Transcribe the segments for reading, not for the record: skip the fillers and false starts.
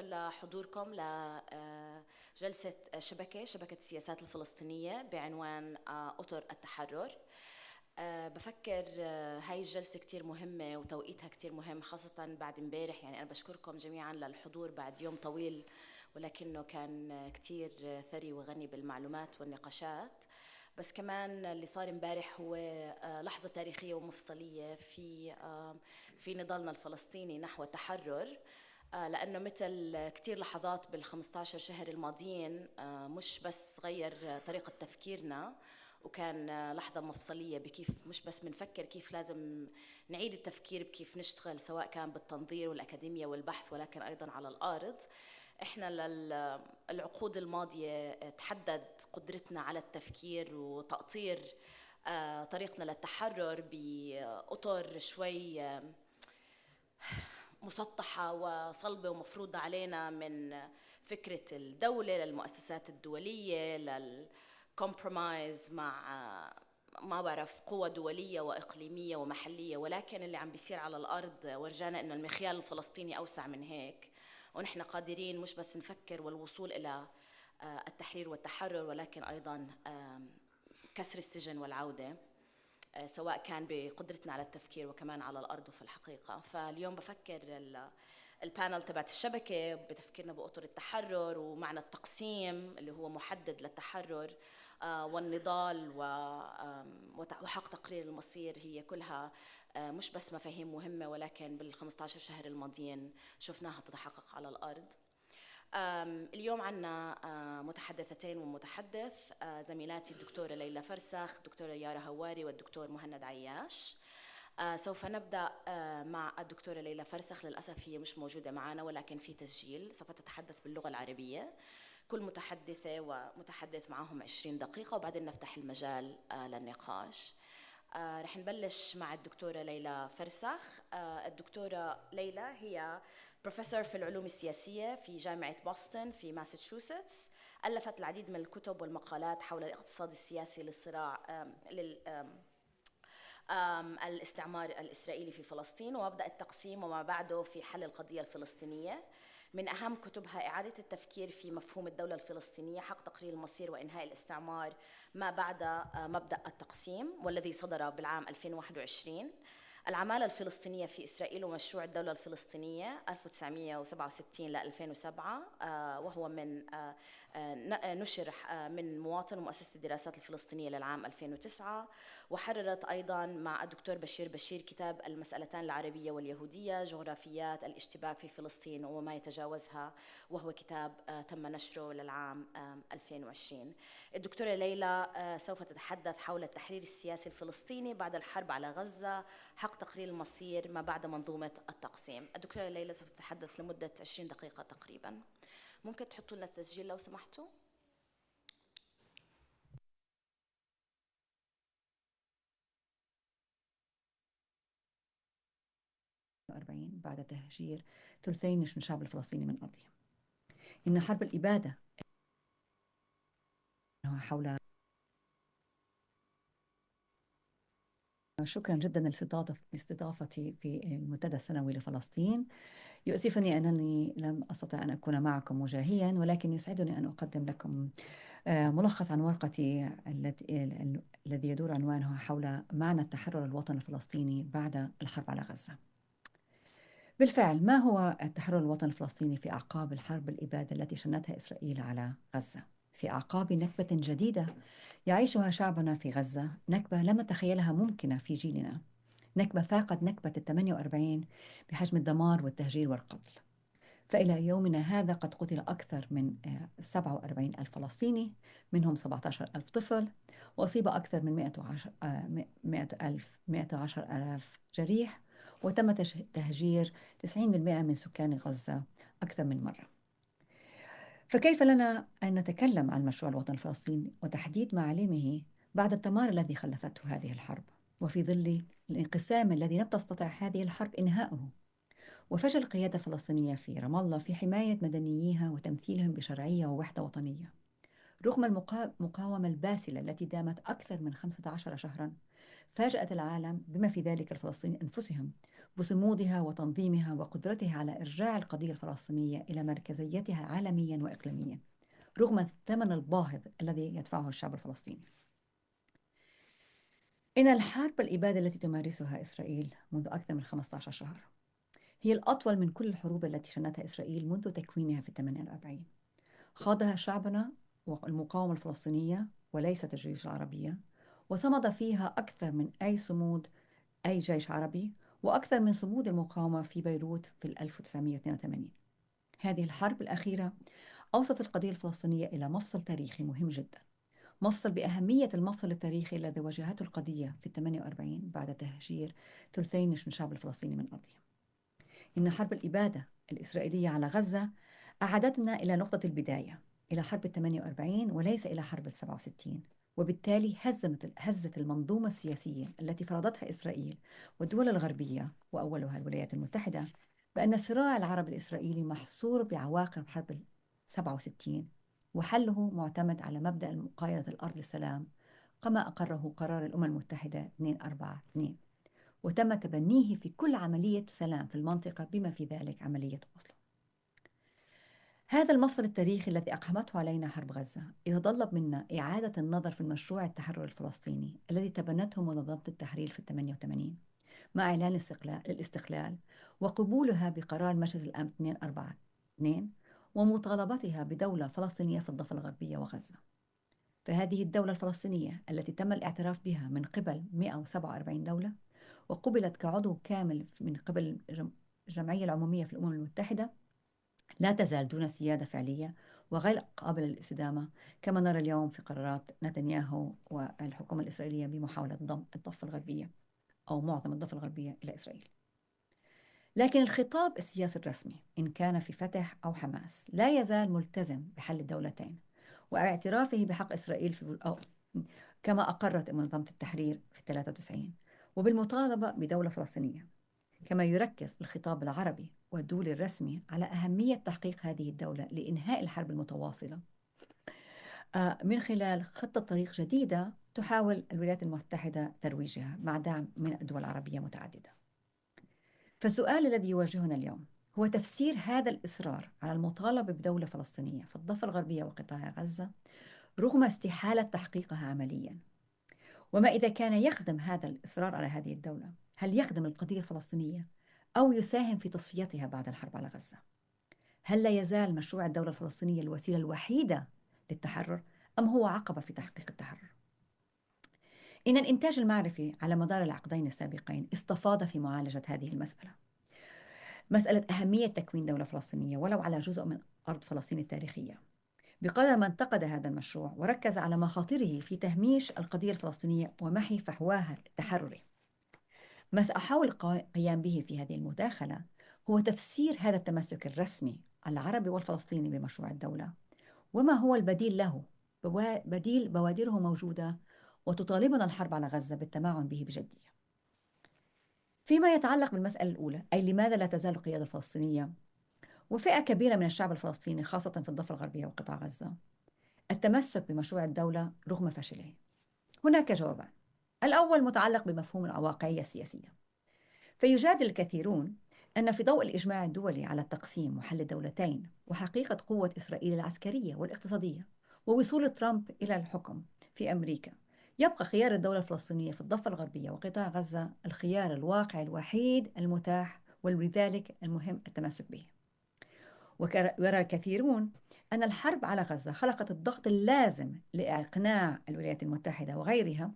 لحضوركم لجلسة شبكة السياسات الفلسطينية بعنوان أطر التحرر. بفكر هاي الجلسة كتير مهمة وتوقيتها كتير مهم، خاصة بعد امبارح. يعني أنا بشكركم جميعا للحضور بعد يوم طويل، ولكنه كان كتير ثري وغني بالمعلومات والنقاشات. بس كمان اللي صار امبارح هو لحظة تاريخية ومفصلية في نضالنا الفلسطيني نحو التحرر، لأنه مثل كتير لحظات بال15 شهر الماضيين مش بس غير طريقة تفكيرنا، وكان لحظة مفصلية بكيف مش بس بنفكر كيف لازم نعيد التفكير بكيف نشتغل، سواء كان بالتنظير والأكاديمية والبحث، ولكن أيضا على الأرض. إحنا للعقود الماضية تحدد قدرتنا على التفكير وتأطير طريقنا للتحرر بأطر شوي مسطحة وصلبة ومفروضة علينا، من فكرة الدولة للمؤسسات الدولية للكومبرومايز مع ما بعرف قوى دولية وإقليمية ومحلية. ولكن اللي عم بيصير على الأرض ورجانا إنه المخيال الفلسطيني أوسع من هيك، ونحن قادرين مش بس نفكر والوصول إلى التحرير والتحرر، ولكن أيضا كسر السجن والعودة، سواء كان بقدرتنا على التفكير وكمان على الأرض وفي الحقيقة. فاليوم بفكر البانل تبعت الشبكة بتفكيرنا بأطر التحرر ومعنى التقسيم اللي هو محدد للتحرر والنضال وحق تقرير المصير، هي كلها مش بس مفاهيم مهمة، ولكن بال15 شهر الماضيين شفناها تتحقق على الأرض. اليوم عنا متحدثتين ومتحدث، زميلاتي الدكتورة ليلى فرسخ، الدكتورة يارا هواري، والدكتور مهند عياش. سوف نبدأ مع الدكتورة ليلى فرسخ. للأسف هي مش موجودة معنا، ولكن في تسجيل. سوف تتحدث باللغة العربية، كل متحدثة ومتحدث معهم 20 دقيقة، وبعدين نفتح المجال للنقاش. رح نبلش مع الدكتورة ليلى فرسخ. الدكتورة ليلى هي بروفيسور في العلوم السياسية في جامعة بوسطن في ماساتشوستس. ألفت العديد من الكتب والمقالات حول الاقتصاد السياسي للصراع الاستعمار الإسرائيلي في فلسطين، ومبدأ التقسيم وما بعده في حل القضية الفلسطينية. من أهم كتبها إعادة التفكير في مفهوم الدولة الفلسطينية، حق تقرير المصير وإنهاء الاستعمار ما بعد مبدأ التقسيم، والذي صدر بالعام 2021. الأعمال الفلسطينية في إسرائيل ومشروع الدولة الفلسطينية 1967 ل 2007، وهو من نشر من مواطن ومؤسسة الدراسات الفلسطينية للعام 2009. وحررت أيضا مع الدكتور بشير كتاب المسألتان العربية واليهودية، جغرافيات الاشتباك في فلسطين وما يتجاوزها، وهو كتاب تم نشره للعام 2020. الدكتورة ليلى سوف تتحدث حول التحرير السياسي الفلسطيني بعد الحرب على غزة، حق تقرير المصير ما بعد منظومة التقسيم. الدكتورة ليلى سوف تتحدث لمدة 20 دقيقة تقريبا. ممكن تحطوا لنا التسجيل لو سمحتوا؟ بعد تهجير ثلثين من الشعب الفلسطيني من أرضه. إن حرب الإبادة حول. شكرا جدا لاستضافتي في المنتدى السنوي لفلسطين. يؤسفني أنني لم أستطع أن أكون معكم وجاهيا، ولكن يسعدني أن أقدم لكم ملخص عن ورقتي الذي يدور عنوانه حول معنى التحرر الوطني الفلسطيني بعد الحرب على غزة. بالفعل، ما هو التحرر الوطني الفلسطيني في أعقاب الحرب الإبادة التي شنتها إسرائيل على غزة؟ في أعقاب نكبة جديدة يعيشها شعبنا في غزة، نكبة لم نتخيلها ممكنة في جيلنا، نكبة فاقت نكبة 48 بحجم الدمار والتهجير والقتل. فإلى يومنا هذا قد قتل أكثر من 47 ألف فلسطيني، منهم 17 ألف طفل، وأصيب أكثر من 110 ألاف جريح، وتم تهجير 90% من سكان غزة أكثر من مرة. فكيف لنا أن نتكلم عن مشروع الوطن الفلسطيني وتحديد معالمه بعد الدمار الذي خلفته هذه الحرب، وفي ظل الانقسام الذي لم تستطع هذه الحرب إنهاؤه، وفشل القيادة الفلسطينية في رام الله في حماية مدنييها وتمثيلهم بشرعية ووحدة وطنية، رغم المقاومة الباسلة التي دامت أكثر من 15 شهرا؟ فاجأت العالم بما في ذلك الفلسطينيين أنفسهم بصمودها وتنظيمها وقدرتها على إرجاع القضية الفلسطينية إلى مركزيتها عالميا وإقليميا رغم الثمن الباهظ الذي يدفعه الشعب الفلسطيني. إن الحرب الإبادة التي تمارسها إسرائيل منذ أكثر من 15 شهر هي الأطول من كل الحروب التي شنتها إسرائيل منذ تكوينها في 48. خاضها شعبنا والمقاومة الفلسطينية وليست الجيوش العربية، وصمد فيها أكثر من أي صمود أي جيش عربي، وأكثر من صمود المقاومة في بيروت في 1982. هذه الحرب الأخيرة أوصلت القضية الفلسطينية إلى مفصل تاريخي مهم جدا، مفصل بأهمية المفصل التاريخي الذي واجهته القضية في 48 بعد تهجير ثلثين من الشعب الفلسطيني من أرضهم. إن حرب الإبادة الإسرائيلية على غزة أعادتنا إلى نقطة البداية، إلى حرب 48 وليس إلى حرب 67، وبالتالي هزت المنظومة السياسية التي فرضتها إسرائيل والدول الغربية وأولها الولايات المتحدة بأن الصراع العربي الإسرائيلي محصور بعواقب حرب 67 وحله معتمد على مبدأ مقايضة الأرض للسلام كما أقره قرار الأمم المتحدة 242، وتم تبنيه في كل عملية سلام في المنطقة بما في ذلك عملية أوسلو. هذا المفصل التاريخي الذي أقحمته علينا حرب غزة يتطلب منا إعادة النظر في المشروع التحرر الفلسطيني الذي تبنته منظمة التحرير في 88 مع إعلان الاستقلال وقبولها بقرار مجلس الأمن 242 ومطالبتها بدولة فلسطينية في الضفة الغربية وغزة. فهذه الدولة الفلسطينية التي تم الاعتراف بها من قبل 147 دولة وقبلت كعضو كامل من قبل الجمعية العمومية في الأمم المتحدة لا تزال دون سيادة فعلية وغير قابلة للاستدامة، كما نرى اليوم في قرارات نتنياهو والحكومة الإسرائيلية بمحاولة ضم الضفة الغربية أو معظم الضفة الغربية إلى إسرائيل. لكن الخطاب السياسي الرسمي إن كان في فتح أو حماس لا يزال ملتزم بحل الدولتين واعترافه بحق إسرائيل كما أقرت منظمة التحرير في 93 وبالمطالبة بدولة فلسطينية. كما يركز الخطاب العربي والدولي الرسمي على أهمية تحقيق هذه الدولة لإنهاء الحرب المتواصلة من خلال خطة طريق جديدة تحاول الولايات المتحدة ترويجها مع دعم من الدول العربية متعددة. فالسؤال الذي يواجهنا اليوم هو تفسير هذا الإصرار على المطالبة بدولة فلسطينية في الضفة الغربية وقطاع غزة رغم استحالة تحقيقها عملياً. وما إذا كان يخدم هذا الإصرار على هذه الدولة، هل يخدم القضية الفلسطينية أو يساهم في تصفيتها بعد الحرب على غزة؟ هل لا يزال مشروع الدولة الفلسطينية الوسيلة الوحيدة للتحرر أم هو عقبة في تحقيق التحرر؟ إن الإنتاج المعرفي على مدار العقدين السابقين استفاض في معالجة هذه المسألة، مسألة أهمية تكوين دولة فلسطينية ولو على جزء من أرض فلسطين التاريخية، بقدر ما انتقد هذا المشروع وركز على مخاطره في تهميش القضية الفلسطينية ومحي فحواها التحرري. ما سأحاول القيام به في هذه المداخلة هو تفسير هذا التمسك الرسمي العربي والفلسطيني بمشروع الدولة، وما هو البديل له، بديل بوادره موجودة وتطالبنا الحرب على غزة بالتمعن به بجدية. فيما يتعلق بالمسألة الأولى، أي لماذا لا تزال القيادة الفلسطينية وفئة كبيرة من الشعب الفلسطيني خاصة في الضفة الغربية وقطاع غزة التمسك بمشروع الدولة رغم فشله؟ هناك جوابان. الأول متعلق بمفهوم الواقعية السياسية، فيجادل الكثيرون أن في ضوء الإجماع الدولي على التقسيم وحل الدولتين وحقيقة قوة إسرائيل العسكرية والاقتصادية ووصول ترامب إلى الحكم في أمريكا، يبقى خيار الدولة الفلسطينية في الضفة الغربية وقطاع غزة الخيار الواقعي الوحيد المتاح، ولذلك المهم التمسك به. ويرى الكثيرون أن الحرب على غزة خلقت الضغط اللازم لإقناع الولايات المتحدة وغيرها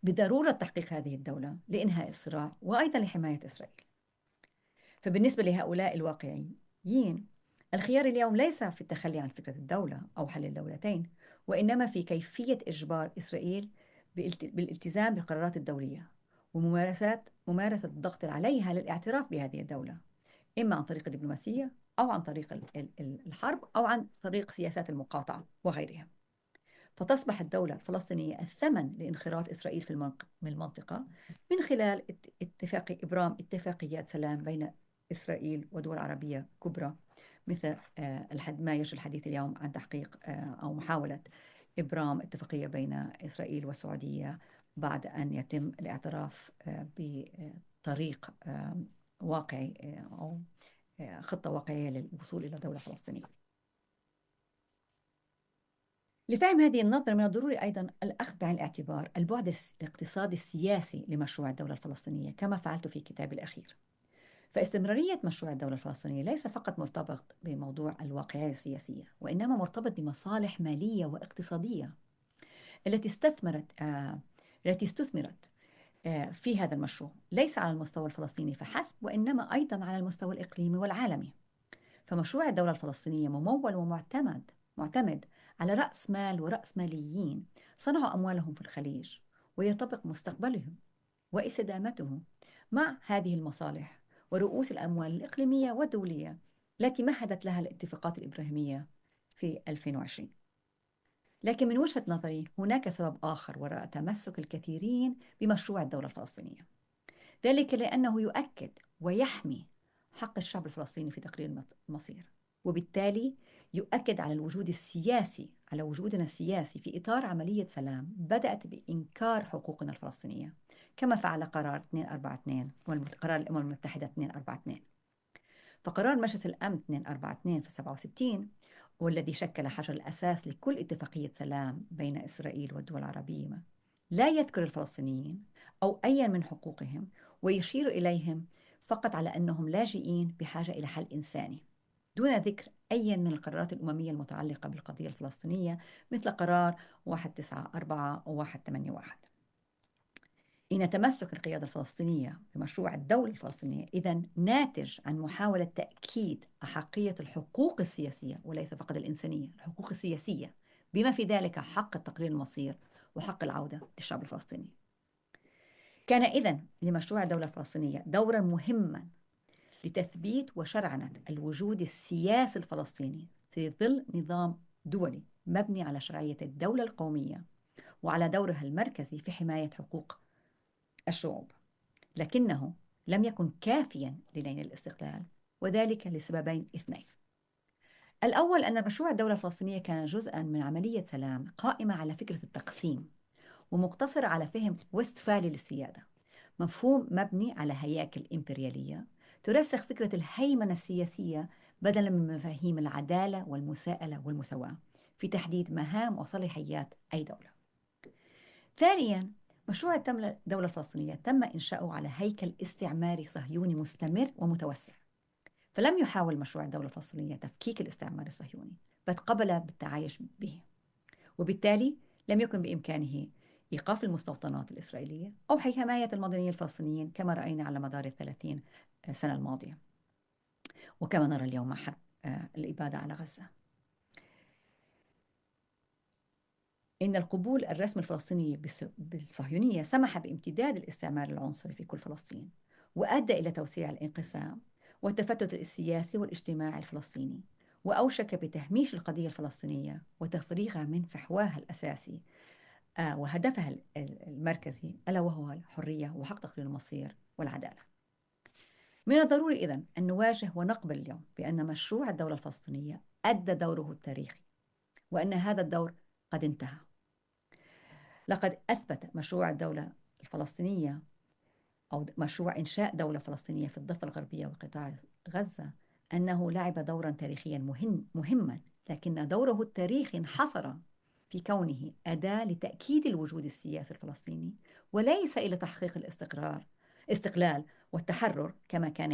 بضرورة تحقيق هذه الدولة لإنهاء الصراع وأيضا لحماية إسرائيل. فبالنسبة لهؤلاء الواقعيين الخيار اليوم ليس في التخلي عن فكرة الدولة أو حل الدولتين، وإنما في كيفية إجبار إسرائيل بالالتزام بالقرارات الدولية وممارسة الضغط عليها للاعتراف بهذه الدولة، إما عن طريق الدبلوماسية أو عن طريق الحرب أو عن طريق سياسات المقاطعة وغيرها. فتصبح الدولة الفلسطينية الثمن لانخراط إسرائيل في المنطقة من خلال إبرام اتفاقيات سلام بين إسرائيل ودول عربية كبرى، مثل ما يجري الحديث اليوم عن تحقيق أو محاولة إبرام اتفاقية بين إسرائيل والسعودية بعد أن يتم الاعتراف طريق واقعي أو خطة واقعية للوصول إلى دولة فلسطينية. لفهم هذه النظرة من الضروري أيضا الأخذ بعين الاعتبار البعد الاقتصادي السياسي لمشروع الدولة الفلسطينية كما فعلت في كتابي الأخير. فاستمرارية مشروع الدولة الفلسطينية ليس فقط مرتبط بموضوع الواقعية السياسية، وإنما مرتبط بمصالح مالية واقتصادية التي استثمرت في هذا المشروع، ليس على المستوى الفلسطيني فحسب، وإنما أيضا على المستوى الإقليمي والعالمي. فمشروع الدولة الفلسطينية ممول معتمد على رأس مال ورأس ماليين صنعوا أموالهم في الخليج، ويطبق مستقبلهم واستدامته مع هذه المصالح ورؤوس الأموال الإقليمية والدولية التي مهدت لها الاتفاقات الإبراهيمية في 2020. لكن من وجهة نظري هناك سبب آخر وراء تمسك الكثيرين بمشروع الدولة الفلسطينية، ذلك لأنه يؤكد ويحمي حق الشعب الفلسطيني في تقرير المصير، وبالتالي يؤكد على على وجودنا السياسي في إطار عملية سلام بدأت بإنكار حقوقنا الفلسطينية، كما فعل قرار 242 وقرار الأمم المتحدة 242. فقرار مجلس الأمن 242 في 67 والذي شكل حجر الأساس لكل اتفاقية سلام بين إسرائيل والدول العربية لا يذكر الفلسطينيين أو أي من حقوقهم، ويشير إليهم فقط على أنهم لاجئين بحاجة إلى حل إنساني، دون ذكر أي من القرارات الأممية المتعلقة بالقضية الفلسطينية مثل قرار 194 و 181. إن تمسك القيادة الفلسطينية بمشروع الدولة الفلسطينية إذن ناتج عن محاولة تأكيد أحقية الحقوق السياسية وليس فقط الإنسانية، الحقوق السياسية بما في ذلك حق التقرير المصير وحق العودة للشعب الفلسطيني. كان إذن لمشروع الدولة الفلسطينية دورا مهما لتثبيت وشرعنة الوجود السياسي الفلسطيني في ظل نظام دولي مبني على شرعية الدولة القومية وعلى دورها المركزي في حماية حقوق الشعوب، لكنه لم يكن كافيا لنيل الاستقلال، وذلك لسببين اثنين. الأول أن مشروع الدولة الفلسطينية كان جزءا من عملية سلام قائمة على فكرة التقسيم ومقتصرة على فهم وستفالي للسيادة، مفهوم مبني على هياكل إمبريالية ترسخ فكرة الهيمنة السياسية بدلا من مفاهيم العدالة والمساءلة والمساواة في تحديد مهام وصلاحيات أي دولة. ثانيا، مشروع الدولة الفلسطينية تم إنشاؤه على هيكل استعماري صهيوني مستمر ومتوسع، فلم يحاول مشروع الدولة الفلسطينية تفكيك الاستعمار الصهيوني بل قبل بالتعايش به، وبالتالي لم يكن بإمكانه إيقاف المستوطنات الإسرائيلية أو حماية المدنيين الفلسطينيين كما رأينا على مدار 30 سنة الماضية، وكما نرى اليوم مع حرب الإبادة على غزة. إن القبول الرسمي الفلسطيني بالصهيونية سمح بامتداد الاستعمار العنصري في كل فلسطين، وأدى إلى توسيع الانقسام والتفتت السياسي والاجتماعي الفلسطيني، وأوشك بتهميش القضية الفلسطينية وتفريغها من فحواها الأساسي وهدفها المركزي، ألا وهو الحرية وحق تقرير المصير والعدالة. من الضروري إذن أن نواجه ونقبل اليوم بأن مشروع الدولة الفلسطينية أدى دوره التاريخي، وأن هذا الدور قد انتهى. لقد أثبت مشروع الدولة الفلسطينية أو مشروع إنشاء دولة فلسطينية في الضفة الغربية وقطاع غزة أنه لعب دورا تاريخيا مهما، لكن دوره التاريخي انحصر في كونه أداة لتأكيد الوجود السياسي الفلسطيني وليس إلى تحقيق استقلال والتحرر كما كان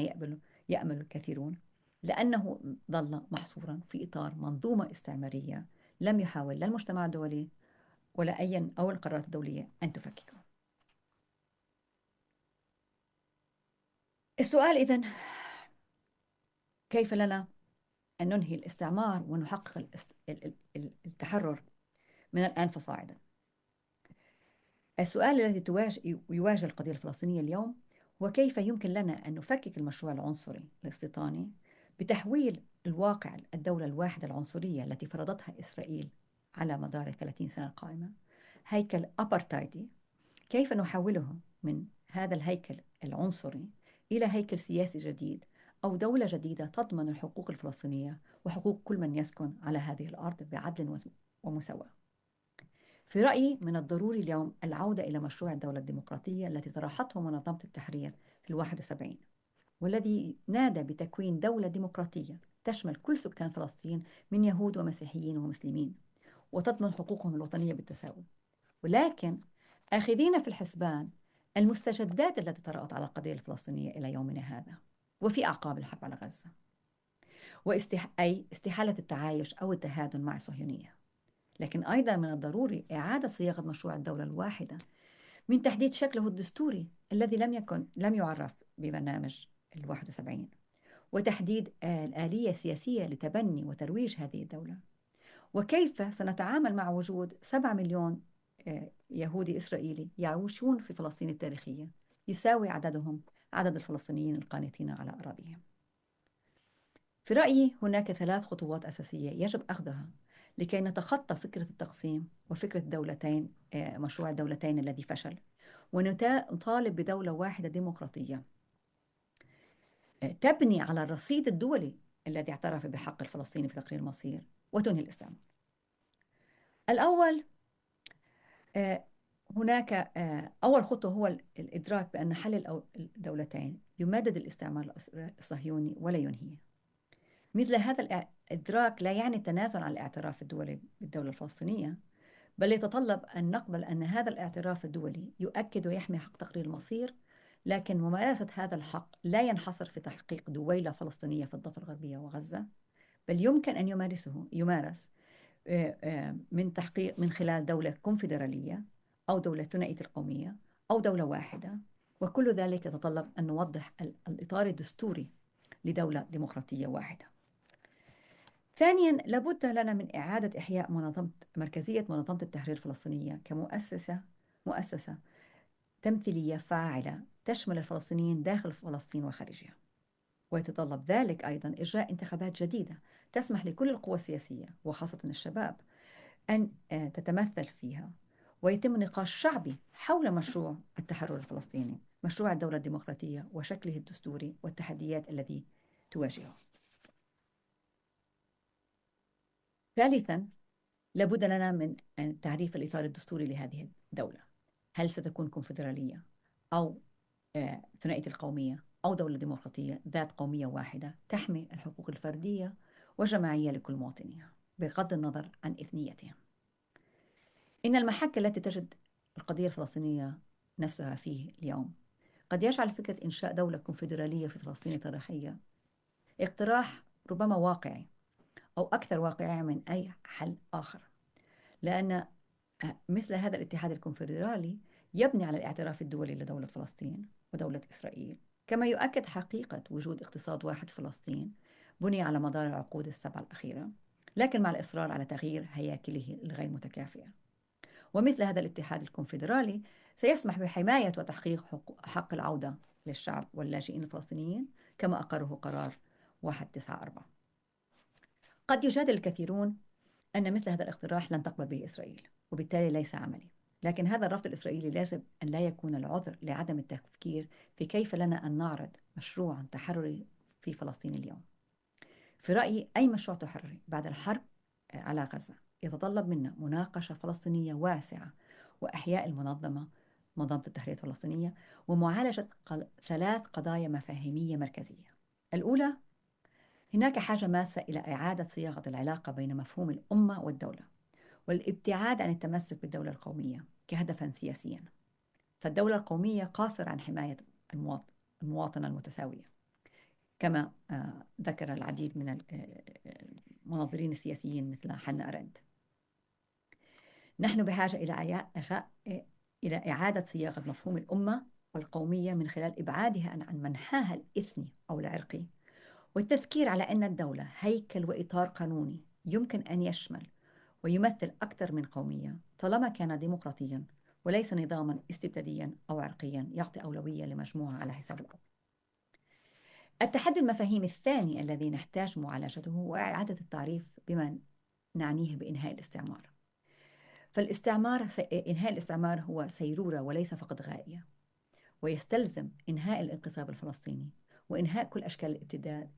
يأمل الكثيرون، لأنه ظل محصورا في إطار منظومة استعمارية لم يحاول لا المجتمع الدولي ولا أي أو القرارات الدولية أن تفككه. السؤال إذن كيف لنا أن ننهي الاستعمار ونحقق التحرر من الآن فصاعدا؟ السؤال الذي يواجه القضية الفلسطينية اليوم هو كيف يمكن لنا أن نفكك المشروع العنصري الاستيطاني بتحويل الواقع الدولة الواحدة العنصرية التي فرضتها إسرائيل على مدار 30 سنة القائمة هيكل أبرتايدي، كيف نحوله من هذا الهيكل العنصري إلى هيكل سياسي جديد أو دولة جديدة تضمن الحقوق الفلسطينية وحقوق كل من يسكن على هذه الأرض بعدل ومساواة. في رأيي من الضروري اليوم العودة إلى مشروع الدولة الديمقراطية التي طرحته منظمة التحرير ال71، والذي نادى بتكوين دولة ديمقراطية تشمل كل سكان فلسطين من يهود ومسيحيين ومسلمين، وتضمن حقوقهم الوطنية بالتساوي، ولكن آخذين في الحسبان المستجدات التي طرأت على القضية الفلسطينية إلى يومنا هذا وفي أعقاب الحرب على غزة، أي استحالة التعايش أو التهادن مع الصهيونية. لكن أيضا من الضروري إعادة صياغة مشروع الدولة الواحدة من تحديد شكله الدستوري الذي لم يعرف ببرنامج 71، وتحديد الآلية السياسية لتبني وترويج هذه الدولة، وكيف سنتعامل مع وجود 7 مليون يهودي إسرائيلي يعيشون في فلسطين التاريخية، يساوي عددهم عدد الفلسطينيين القانتين على أراضيهم. في رأيي هناك 3 خطوات أساسية يجب أخذها لكي نتخطى فكرة التقسيم وفكرة الدولتين، مشروع الدولتين الذي فشل، ونطالب بدولة واحدة ديمقراطية تبني على الرصيد الدولي الذي اعترف بحق الفلسطيني في تقرير المصير وتنهي الاستعمار. الأول، هناك أول خطوة هو الإدراك بأن حل الدولتين يمدد الاستعمار الصهيوني ولا ينهيه. مثل هذا الإدراك لا يعني التنازل عن الاعتراف الدولي بالدولة الفلسطينية، بل يتطلب أن نقبل أن هذا الاعتراف الدولي يؤكد ويحمي حق تقرير المصير، لكن ممارسة هذا الحق لا ينحصر في تحقيق دويلة فلسطينية في الضفة الغربية وغزة، بل يمكن أن يمارس من خلال دولة كونفدرالية أو دولة ثنائية القومية أو دولة واحدة، وكل ذلك يتطلب أن نوضح الإطار الدستوري لدولة ديمقراطية واحدة. ثانياً، لابد لنا من إعادة إحياء مركزية منظمة التحرير الفلسطينية مؤسسة تمثيلية فاعلة تشمل الفلسطينيين داخل فلسطين وخارجها، ويتطلب ذلك أيضاً إجراء انتخابات جديدة تسمح لكل القوى السياسية وخاصة الشباب أن تتمثل فيها، ويتم نقاش شعبي حول مشروع التحرر الفلسطيني، مشروع الدولة الديمقراطية وشكله الدستوري والتحديات التي تواجهه. ثالثاً، لابد لنا من تعريف الإطار الدستوري لهذه الدولة. هل ستكون كونفدرالية أو ثنائية القومية أو دولة ديمقراطية ذات قومية واحدة تحمي الحقوق الفردية والجماعية لكل مواطنيها بغض النظر عن إثنيتهم؟ إن المحك التي تجد القضية الفلسطينية نفسها فيه اليوم قد يجعل فكرة إنشاء دولة كونفدرالية في فلسطين التاريخية اقتراح ربما واقعي أو أكثر واقعية من أي حل آخر، لأن مثل هذا الاتحاد الكونفدرالي يبني على الاعتراف الدولي لدولة فلسطين ودولة إسرائيل، كما يؤكد حقيقة وجود اقتصاد واحد فلسطين بني على مدار العقود ال7 الأخيرة، لكن مع الإصرار على تغيير هياكله الغير متكافئة. ومثل هذا الاتحاد الكونفدرالي سيسمح بحماية وتحقيق حق العودة للشعب واللاجئين الفلسطينيين كما أقره قرار 194. قد يجادل الكثيرون أن مثل هذا الاقتراح لن تقبل به إسرائيل وبالتالي ليس عملي، لكن هذا الرفض الإسرائيلي يجب أن لا يكون العذر لعدم التفكير في كيف لنا أن نعرض مشروعا تحرري في فلسطين اليوم. في رأيي أي مشروع تحرري بعد الحرب على غزة يتطلب منا مناقشة فلسطينية واسعة وإحياء منظمة التحرير الفلسطينية ومعالجة 3 قضايا مفاهيمية مركزية. الأولى، هناك حاجة ماسة إلى إعادة صياغة العلاقة بين مفهوم الأمة والدولة والابتعاد عن التمسك بالدولة القومية كهدفا سياسيا، فالدولة القومية قاصرة عن حماية المواطنة المتساوية، كما ذكر العديد من المناظرين السياسيين مثل حنا أرنت. نحن بحاجة إلى إعادة صياغة مفهوم الأمة والقومية من خلال إبعادها عن منحاها الإثني أو العرقي، والتفكير على أن الدولة هيكل وإطار قانوني يمكن أن يشمل ويمثل أكثر من قومية طالما كان ديمقراطيا وليس نظاما استبداديا أو عرقيا يعطي أولوية لمجموعة على حساب الأخرى. التحدي المفاهيمي الثاني الذي نحتاج معالجته هو إعادة التعريف بما نعنيه بإنهاء الاستعمار. إنهاء الاستعمار هو سيرورة وليس فقط غاية، ويستلزم إنهاء الانقسام الفلسطيني وإنهاء كل أشكال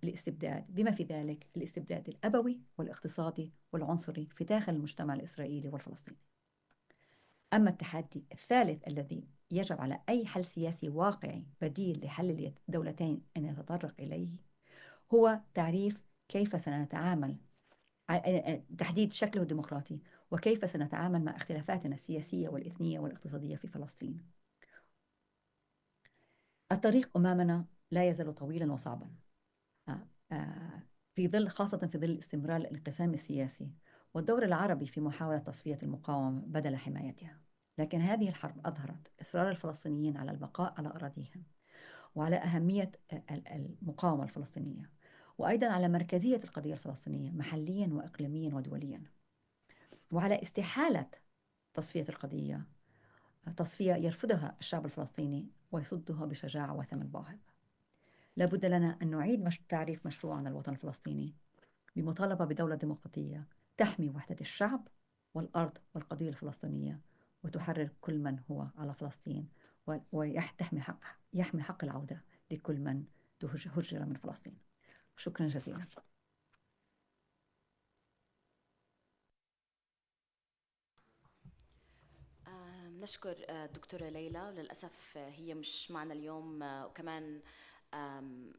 الاستبداد بما في ذلك الاستبداد الأبوي والاقتصادي والعنصري في داخل المجتمع الإسرائيلي والفلسطيني. أما التحدي الثالث الذي يجب على أي حل سياسي واقعي بديل لحل الدولتين أن يتطرق إليه هو تعريف كيف سنتعامل، تحديد شكله الديمقراطي، وكيف سنتعامل مع اختلافاتنا السياسية والإثنية والاقتصادية في فلسطين. الطريق أمامنا لا يزال طويلا وصعبا، في ظل خاصة في ظل استمرار الانقسام السياسي والدور العربي في محاولة تصفية المقاومة بدل حمايتها. لكن هذه الحرب أظهرت إصرار الفلسطينيين على البقاء على أراضيهم، وعلى أهمية المقاومة الفلسطينية، وأيضا على مركزية القضية الفلسطينية محليا وإقليميا ودوليا، وعلى استحالة تصفية القضية، تصفية يرفضها الشعب الفلسطيني ويصدها بشجاعة وثمن باهظ. لابد لنا أن نعيد تعريف مشروعنا الوطن الفلسطيني بمطالبة بدولة ديمقراطية تحمي وحدة الشعب والأرض والقضية الفلسطينية، وتحرر كل من هو على فلسطين، يحمي حق العودة لكل من هجر من فلسطين. شكرا جزيلا. نشكر الدكتورة ليلى، وللأسف هي مش معنا اليوم، وكمان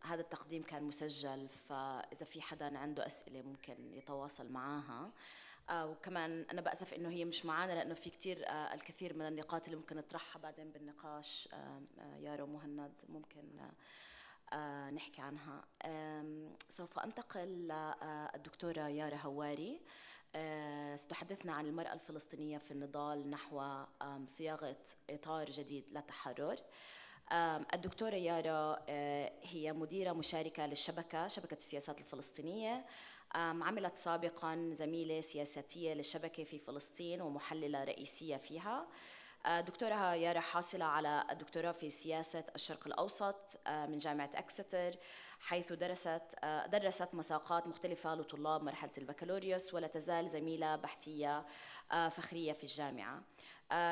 هذا التقديم كان مسجل، فإذا في حدا عنده أسئلة ممكن يتواصل معاها. وكمان أنا بأسف إنه هي مش معانا، لأنه في الكثير من النقاط اللي ممكن نطرحها بعدين بالنقاش. يارا ومهند ممكن نحكي عنها. سوف أنتقل للدكتورة يارا هواري، ستحدثنا عن المرأة الفلسطينية في النضال نحو صياغة إطار جديد للتحرر. الدكتورة يارا هي مديرة مشاركة للشبكة، شبكة السياسات الفلسطينية. عملت سابقا زميلة سياساتية للشبكة في فلسطين ومحللة رئيسية فيها. دكتورة يارا حاصلة على الدكتوراه في سياسة الشرق الأوسط من جامعة أكستر، حيث درست مساقات مختلفة لطلاب مرحلة البكالوريوس، ولا تزال زميلة بحثية فخرية في الجامعة.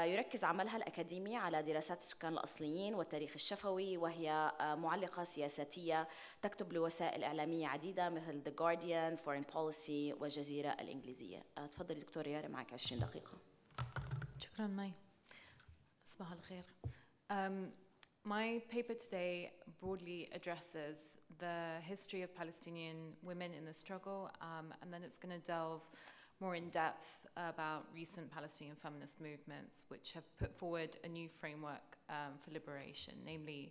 يركز عملها الأكاديمي على دراسات السكان الأصليين والتاريخ الشفوي، وهي معلقة سياساتية تكتب لوسائل إعلامية عديدة مثل The Guardian, Foreign Policy والجزيرة الإنجليزية. تفضلي دكتورة يارا، معك 20 دقيقة. شكرا ماي. صباح الخير. My paper today broadly addresses the history of Palestinian women in the struggle, and then it's going to delve more in depth about recent Palestinian feminist movements which have put forward a new framework for liberation, namely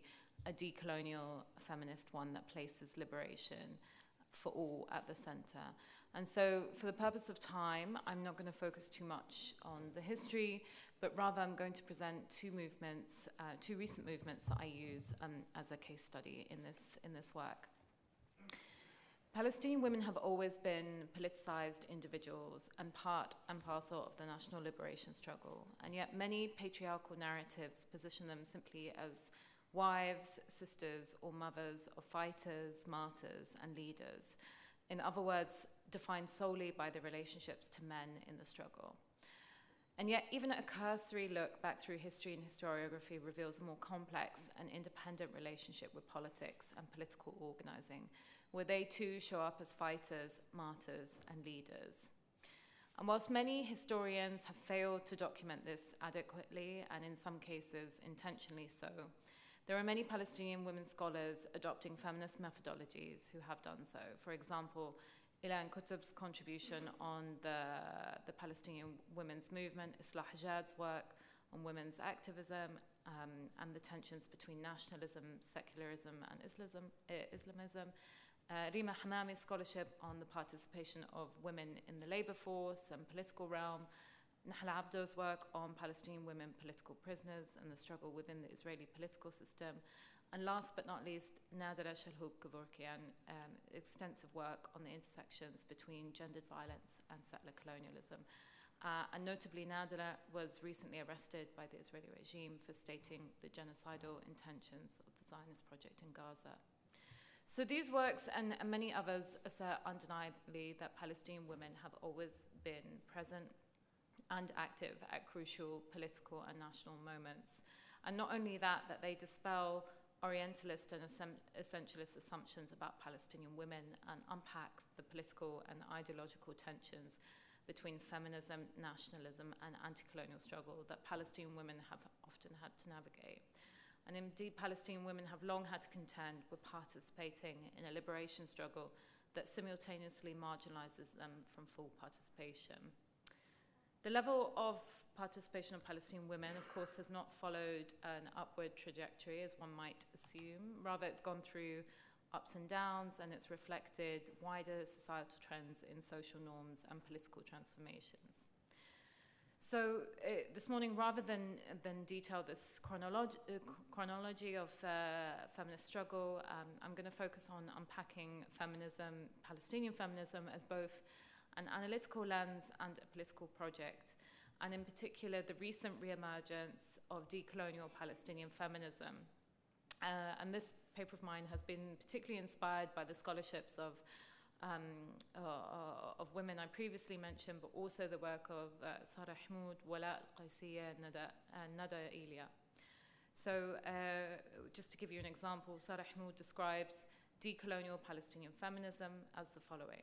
a decolonial feminist one that places liberation for all at the center. And so for the purpose of time, I'm not going to focus too much on the history, but rather I'm going to present two recent movements that I use as a case study in this work. Palestinian women have always been politicized individuals and part and parcel of the national liberation struggle, and yet many patriarchal narratives position them simply as wives, sisters, or mothers of fighters, martyrs, and leaders. In other words, defined solely by the relationships to men in the struggle. And yet, even a cursory look back through history and historiography reveals a more complex and independent relationship with politics and political organizing, where they too show up as fighters, martyrs, and leaders. And whilst many historians have failed to document this adequately, and in some cases intentionally so, there are many Palestinian women scholars adopting feminist methodologies who have done so. For example, Ilan Kutub's contribution on the Palestinian women's movement, Islah Hajjad's work on women's activism, and the tensions between nationalism, secularism, and Islamism. Rima Hamami's scholarship on the participation of women in the labor force and political realm. Nahla Abdo's work on Palestinian women political prisoners and the struggle within the Israeli political system. And last but not least, Nadira Shalhoub-Kevorkian, extensive work on the intersections between gendered violence and settler colonialism. And notably, Nadira was recently arrested by the Israeli regime for stating the genocidal intentions of the Zionist project in Gaza. So these works and many others assert undeniably that Palestinian women have always been present and active at crucial political and national moments. And not only that they dispel Orientalist and essentialist assumptions about Palestinian women and unpack the political and ideological tensions between feminism, nationalism, and anti-colonial struggle that Palestinian women have often had to navigate. And indeed, Palestinian women have long had to contend with participating in a liberation struggle that simultaneously marginalizes them from full participation. The level of participation of Palestinian women, of course, has not followed an upward trajectory, as one might assume. Rather, it's gone through ups and downs, and it's reflected wider societal trends in social norms and political transformations. So this morning, rather than detail this chronology of feminist struggle, I'm going to focus on unpacking feminism, Palestinian feminism, as both an analytical lens and a political project, and in particular, the recent re-emergence of decolonial Palestinian feminism. And this paper of mine has been particularly inspired by the scholarships of women I previously mentioned, but also the work of Sarah Hmoud, Wala al-Qaysiyya, and Nada Ilya. So just to give you an example, Sarah Hmoud describes decolonial Palestinian feminism as the following: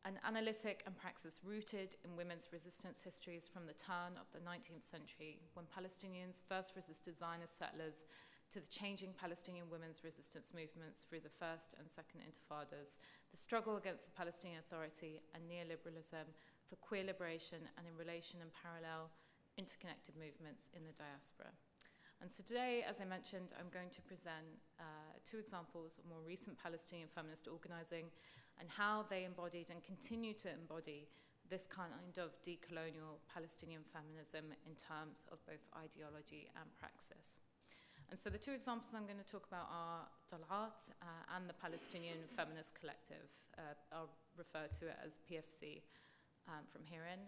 an analytic and praxis rooted in women's resistance histories from the turn of the 19th century, when Palestinians first resisted Zionist settlers, to the changing Palestinian women's resistance movements through the First and Second Intifadas, the struggle against the Palestinian Authority and neoliberalism for queer liberation, and in relation and parallel interconnected movements in the diaspora. And so today, as I mentioned, I'm going to present two examples of more recent Palestinian feminist organizing and how they embodied and continue to embody this kind of decolonial Palestinian feminism in terms of both ideology and praxis. And so the two examples I'm going to talk about are Tal'at and the Palestinian Feminist Collective. I'll refer to it as PFC from here in.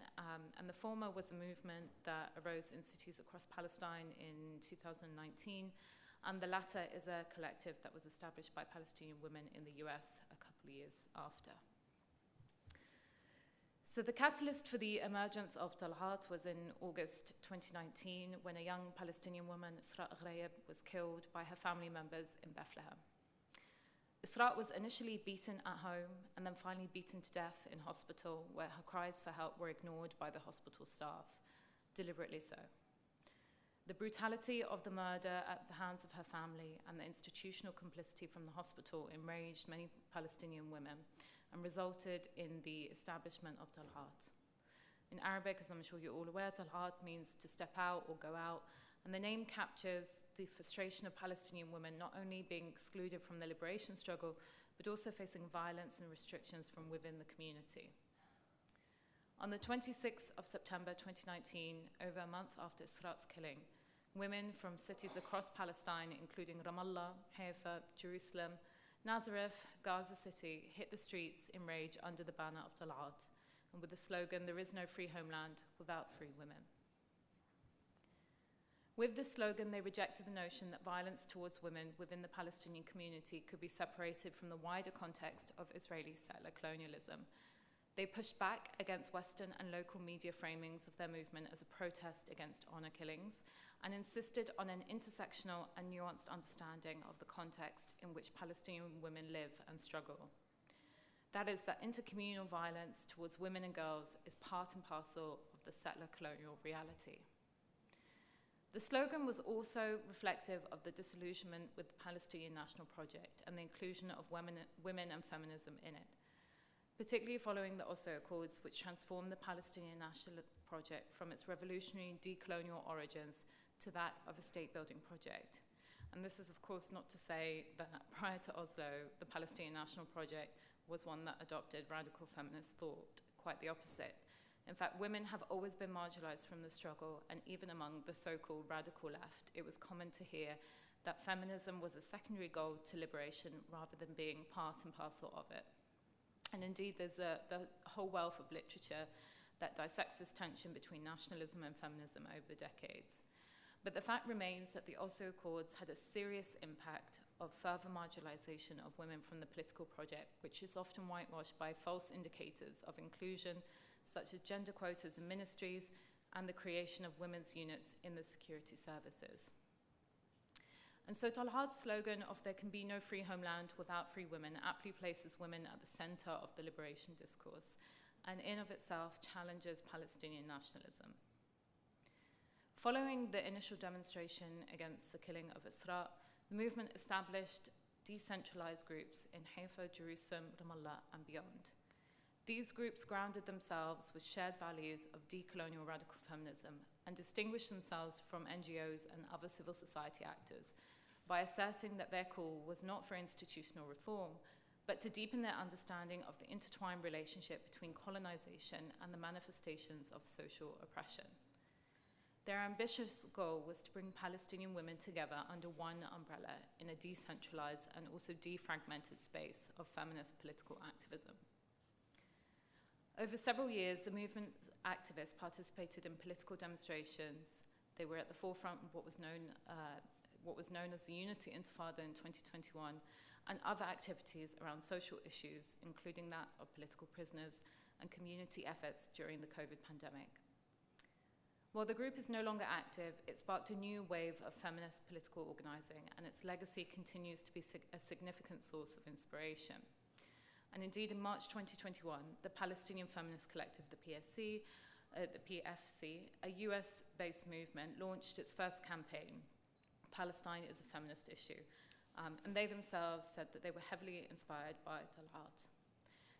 And the former was a movement that arose in cities across Palestine in 2019, and the latter is a collective that was established by Palestinian women in the US a couple of years after. So the catalyst for the emergence of Tal'at was in August 2019, when a young Palestinian woman, Isra Ghraib, was killed by her family members in Bethlehem. Isra was initially beaten at home and then finally beaten to death in hospital, where her cries for help were ignored by the hospital staff, deliberately so. The brutality of the murder at the hands of her family and the institutional complicity from the hospital enraged many Palestinian women and resulted in the establishment of Tal'at. In Arabic, as I'm sure you're all aware, Tal'at means to step out or go out, and the name captures the frustration of Palestinian women not only being excluded from the liberation struggle, but also facing violence and restrictions from within the community. On the 26th of September 2019, over a month after Isra's killing, women from cities across Palestine, including Ramallah, Haifa, Jerusalem, Nazareth, Gaza City, hit the streets in rage under the banner of Tal'at, and with the slogan, "There is no free homeland without free women." With this slogan, they rejected the notion that violence towards women within the Palestinian community could be separated from the wider context of Israeli settler colonialism. They pushed back against Western and local media framings of their movement as a protest against honor killings, and insisted on an intersectional and nuanced understanding of the context in which Palestinian women live and struggle. That is, that intercommunal violence towards women and girls is part and parcel of the settler colonial reality. The slogan was also reflective of the disillusionment with the Palestinian National Project and the inclusion of women and feminism in it, particularly following the Oslo Accords, which transformed the Palestinian National Project from its revolutionary decolonial origins to that of a state-building project. And this is, of course, not to say that prior to Oslo, the Palestinian National Project was one that adopted radical feminist thought. Quite the opposite. In fact, women have always been marginalized from the struggle, and even among the so-called radical left, it was common to hear that feminism was a secondary goal to liberation rather than being part and parcel of it. And indeed, there's the whole wealth of literature that dissects this tension between nationalism and feminism over the decades. But the fact remains that the Oslo Accords had a serious impact of further marginalization of women from the political project, which is often whitewashed by false indicators of inclusion, such as gender quotas in ministries and the creation of women's units in the security services. And so Tal'at's slogan of "there can be no free homeland without free women" aptly places women at the center of the liberation discourse. and in of itself challenges Palestinian nationalism. Following the initial demonstration against the killing of Isra, the movement established decentralized groups in Haifa, Jerusalem, Ramallah, and beyond. These groups grounded themselves with shared values of decolonial radical feminism and distinguished themselves from NGOs and other civil society actors by asserting that their call was not for institutional reform, but to deepen their understanding of the intertwined relationship between colonization and the manifestations of social oppression. Their ambitious goal was to bring Palestinian women together under one umbrella in a decentralized and also defragmented space of feminist political activism. Over several years, the movement's activists participated in political demonstrations. They were at the forefront of what was known as the Unity Intifada in 2021, and other activities around social issues, including that of political prisoners and community efforts during the COVID pandemic. While the group is no longer active, it sparked a new wave of feminist political organizing, and its legacy continues to be a significant source of inspiration. And indeed, in March 2021, the Palestinian Feminist Collective, the PFC, a US-based movement, launched its first campaign, Palestine is a Feminist Issue, and they themselves said that they were heavily inspired by Talat.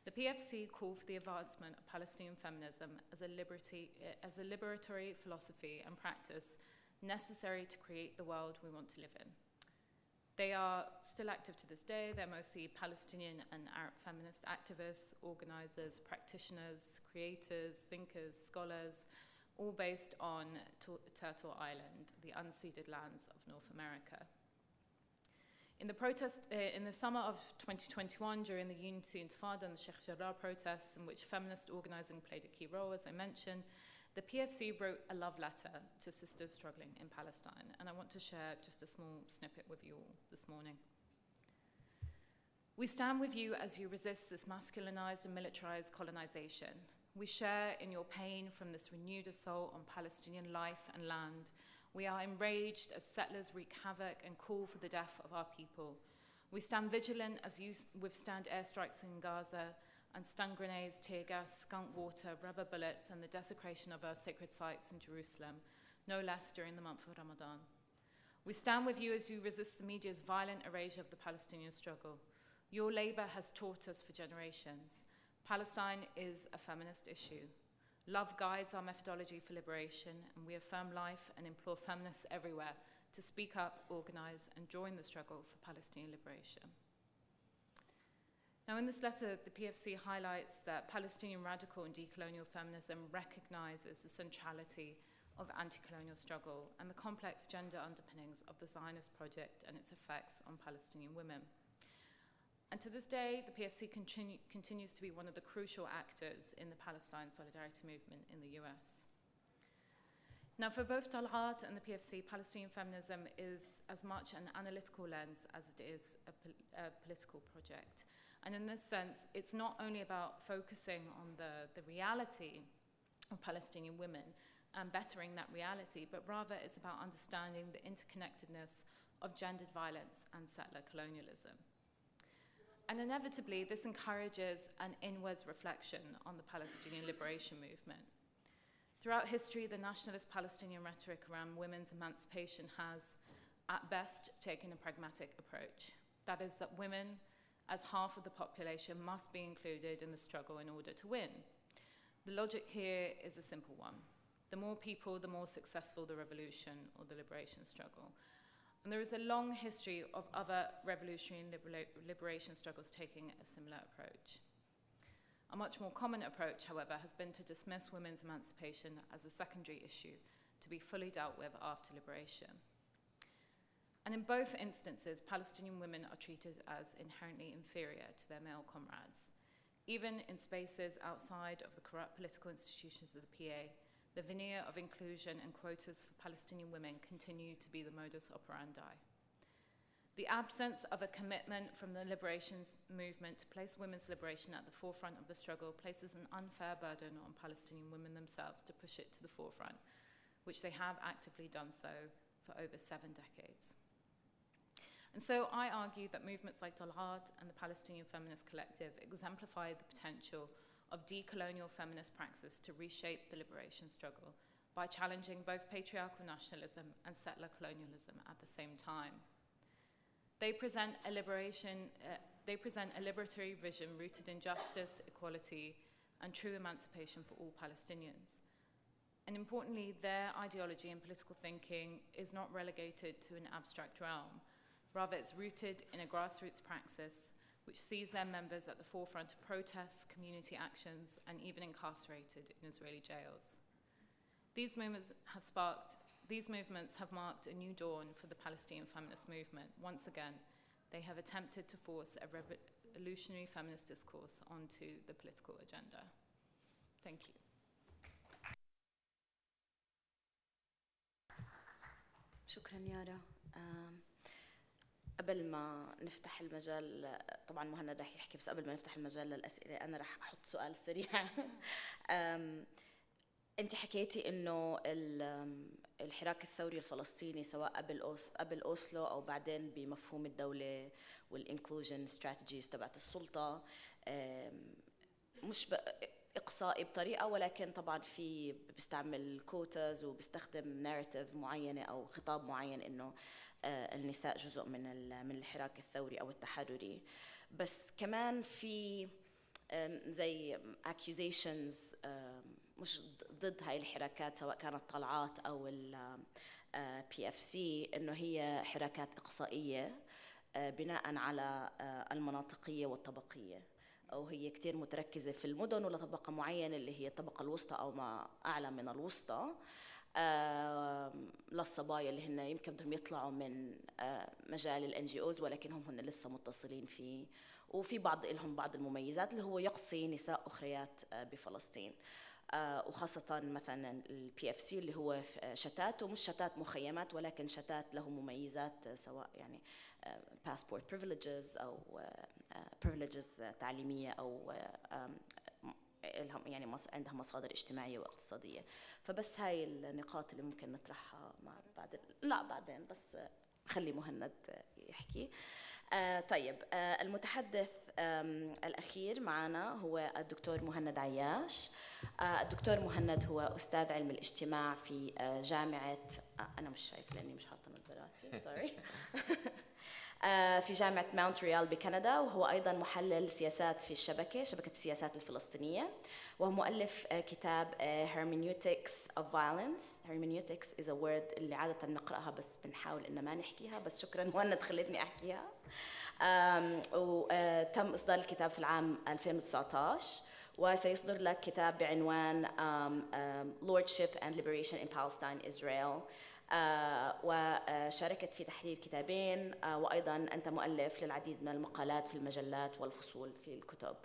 The PFC called for the advancement of Palestinian feminism as a liberatory philosophy and practice necessary to create the world we want to live in. They are still active to this day. They're mostly Palestinian and Arab feminist activists, organizers, practitioners, creators, thinkers, scholars, all based on Turtle Island, the unceded lands of North America. In the summer of 2021, during the Unity Intifada and the Sheikh Jarrah protests, in which feminist organizing played a key role, as I mentioned, the PFC wrote a love letter to sisters struggling in Palestine, and I want to share just a small snippet with you all this morning. We stand with you as you resist this masculinized and militarized colonization. We share in your pain from this renewed assault on Palestinian life and land. We are enraged as settlers wreak havoc and call for the death of our people. We stand vigilant as you withstand airstrikes in Gaza and stun grenades, tear gas, skunk water, rubber bullets, and the desecration of our sacred sites in Jerusalem, no less during the month of Ramadan. We stand with you as you resist the media's violent erasure of the Palestinian struggle. Your labor has taught us for generations. Palestine is a feminist issue. Love guides our methodology for liberation, and we affirm life and implore feminists everywhere to speak up, organize, and join the struggle for Palestinian liberation. Now, in this letter, the PFC highlights that Palestinian radical and decolonial feminism recognizes the centrality of anti-colonial struggle and the complex gender underpinnings of the Zionist project and its effects on Palestinian women. And to this day, the PFC continues to be one of the crucial actors in the Palestine solidarity movement in the US. Now, for both Talat and the PFC, Palestinian feminism is as much an analytical lens as it is a political project. And in this sense, it's not only about focusing on the reality of Palestinian women and bettering that reality, but rather it's about understanding the interconnectedness of gendered violence and settler colonialism. And inevitably, this encourages an inwards reflection on the Palestinian liberation movement. Throughout history, the nationalist Palestinian rhetoric around women's emancipation has, at best, taken a pragmatic approach. That is, that women, as half of the population, must be included in the struggle in order to win. The logic here is a simple one. The more people, the more successful the revolution or the liberation struggle. And there is a long history of other revolutionary and liberation struggles taking a similar approach. A much more common approach, however, has been to dismiss women's emancipation as a secondary issue to be fully dealt with after liberation. And in both instances, Palestinian women are treated as inherently inferior to their male comrades. Even in spaces outside of the corrupt political institutions of the PA, the veneer of inclusion and quotas for Palestinian women continue to be the modus operandi. The absence of a commitment from the liberation movement to place women's liberation at the forefront of the struggle places an unfair burden on Palestinian women themselves to push it to the forefront, which they have actively done so for over 7 decades. And so I argue that movements like Talat and the Palestinian Feminist Collective exemplify the potential of decolonial feminist praxis to reshape the liberation struggle by challenging both patriarchal nationalism and settler colonialism at the same time. They present a liberatory vision rooted in justice, equality, and true emancipation for all Palestinians. And importantly, their ideology and political thinking is not relegated to an abstract realm. Rather, it's rooted in a grassroots praxis which sees their members at the forefront of protests, community actions, and even incarcerated in Israeli jails. These movements have marked a new dawn for the Palestinian feminist movement. Once again, they have attempted to force a revolutionary feminist discourse onto the political agenda. Thank you. شكرا يارا. قبل ما نفتح المجال، طبعا مهند رح يحكي، بس قبل ما نفتح المجال للأسئلة أنا رح أحط سؤال سريع. أنت حكيتي إنه الحراك الثوري الفلسطيني سواء قبل أوسلو أو بعدين بمفهوم الدولة والإنكلوجن ستراتيجيز تبعت السلطة مش إقصائي بطريقة، ولكن طبعا في بيستعمل كوتاز وبيستخدم ناريتيف معينة أو خطاب معين إنه النساء جزء من الحراك الثوري أو التحرري. بس كمان في زي accusations مش ضد هاي الحراكات سواء كانت طلعات أو PFC إنه هي حراكات إقصائية بناء على المناطقية والطبقية، أو هي كتير متركزة في المدن ولا طبقة معينة اللي هي الطبقة الوسطى أو ما أعلى من الوسطى، للصبايا اللي هن يمكن بدهم يطلعوا من مجال الNGOs ولكن هم لسه متصلين فيه، وفي لهم بعض المميزات اللي هو يقصي نساء أخريات بفلسطين، وخاصة مثلا PFC اللي هو شتات، ومش شتات مخيمات ولكن شتات له مميزات سواء يعني passport privileges أو privileges تعليمية أو يعني عندها مصادر اجتماعية واقتصادية. فبس هاي النقاط اللي ممكن نطرحها بعدين بس خلي مهند يحكي. طيب، المتحدث الأخير معنا هو الدكتور مهند عياش. الدكتور مهند هو أستاذ علم الاجتماع في جامعة أنا مش شايف لأني مش حاطة نظاراتي سوري في جامعة مونتريال بكندا، وهو أيضا محلل سياسات في شبكة السياسات الفلسطينية، وهو مؤلف كتاب Hermeneutics of Violence. Hermeneutics is a word اللي عادة نقرأها بس بنحاول إن ما نحكيها، بس شكرا مهند خلتني أحكيها. وتم إصدار الكتاب في العام 2019، وسيصدر لك كتاب بعنوان Lordship and Liberation in Palestine Israel. وشاركت في تحرير كتابين، وأيضا أنت مؤلف للعديد من المقالات في المجلات والفصول في الكتب.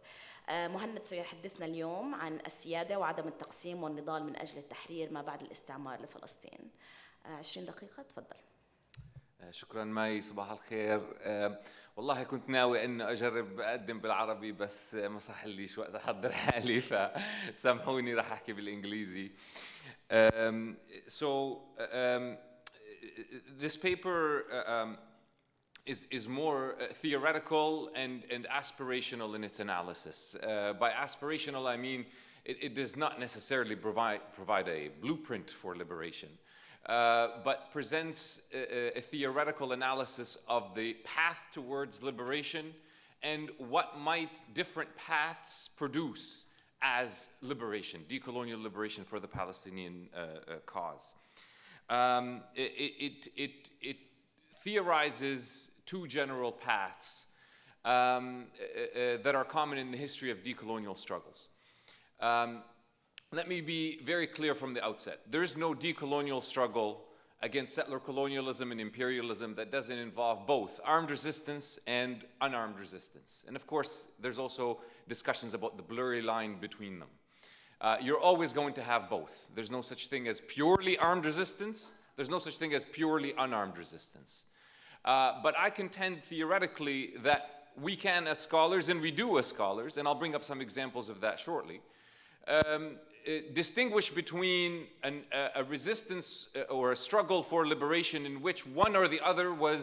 مهند سيحدثنا اليوم عن السيادة وعدم التقسيم والنضال من أجل التحرير ما بعد الاستعمار لفلسطين. 20 دقيقة، تفضل. شكرا ماي، صباح الخير. والله كنت ناوي انه اجرب اقدم بالعربي بس ما صح ليش وقت احضر حالي، فسامحوني راح احكي بالانجليزي. This paper is more theoretical and aspirational in its analysis. By aspirational, I mean it does not necessarily provide a blueprint for liberation, but presents a theoretical analysis of the path towards liberation and what might different paths produce as liberation, decolonial liberation for the Palestinian cause. It theorizes two general paths that are common in the history of decolonial struggles. Let me be very clear from the outset. There is no decolonial struggle against settler colonialism and imperialism that doesn't involve both armed resistance and unarmed resistance. And of course, there's also discussions about the blurry line between them. You're always going to have both. There's no such thing as purely armed resistance. There's no such thing as purely unarmed resistance. But I contend theoretically that we can, as scholars, and we do as scholars, and I'll bring up some examples of that shortly, distinguish between a resistance or a struggle for liberation in which one or the other was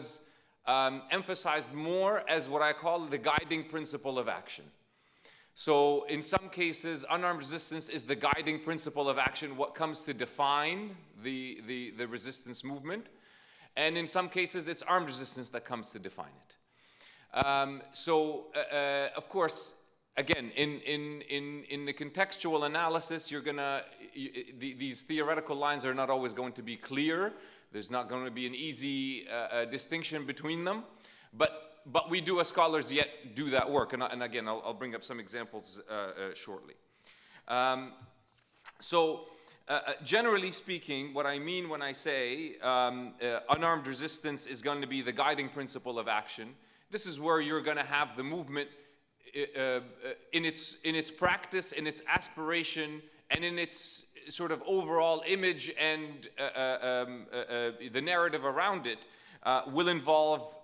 emphasized more as what I call the guiding principle of action. So in some cases, unarmed resistance is the guiding principle of action, what comes to define the resistance movement. And in some cases, it's armed resistance that comes to define it. Of course, again, in the contextual analysis, these theoretical lines are not always going to be clear. There's not going to be an easy distinction between them. But we do, as scholars, yet do that work. And again, I'll bring up some examples shortly. Generally speaking, what I mean when I say unarmed resistance is going to be the guiding principle of action, this is where you're going to have the movement in its practice, in its aspiration, and in its sort of overall image and the narrative around it will involve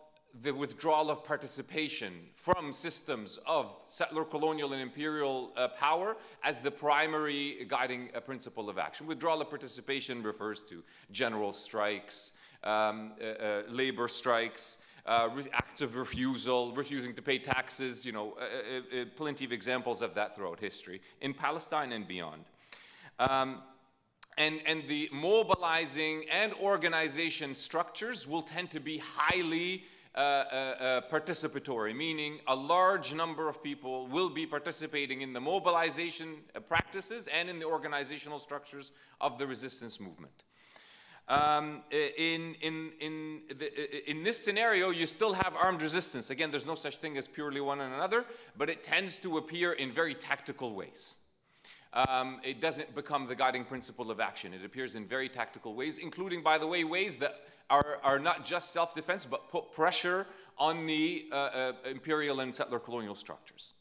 the withdrawal of participation from systems of settler, colonial, and imperial power as the primary guiding principle of action. Withdrawal of participation refers to general strikes, labor strikes, acts of refusal, refusing to pay taxes, plenty of examples of that throughout history, in Palestine and beyond. And the mobilizing and organization structures will tend to be highly participatory, meaning a large number of people will be participating in the mobilization practices and in the organizational structures of the resistance movement. In this scenario, you still have armed resistance. Again, there's no such thing as purely one and another, but it tends to appear in very tactical ways. It doesn't become the guiding principle of action. It appears in very tactical ways, including, by the way, ways that are not just self-defense, but put pressure on the imperial and settler colonial structures.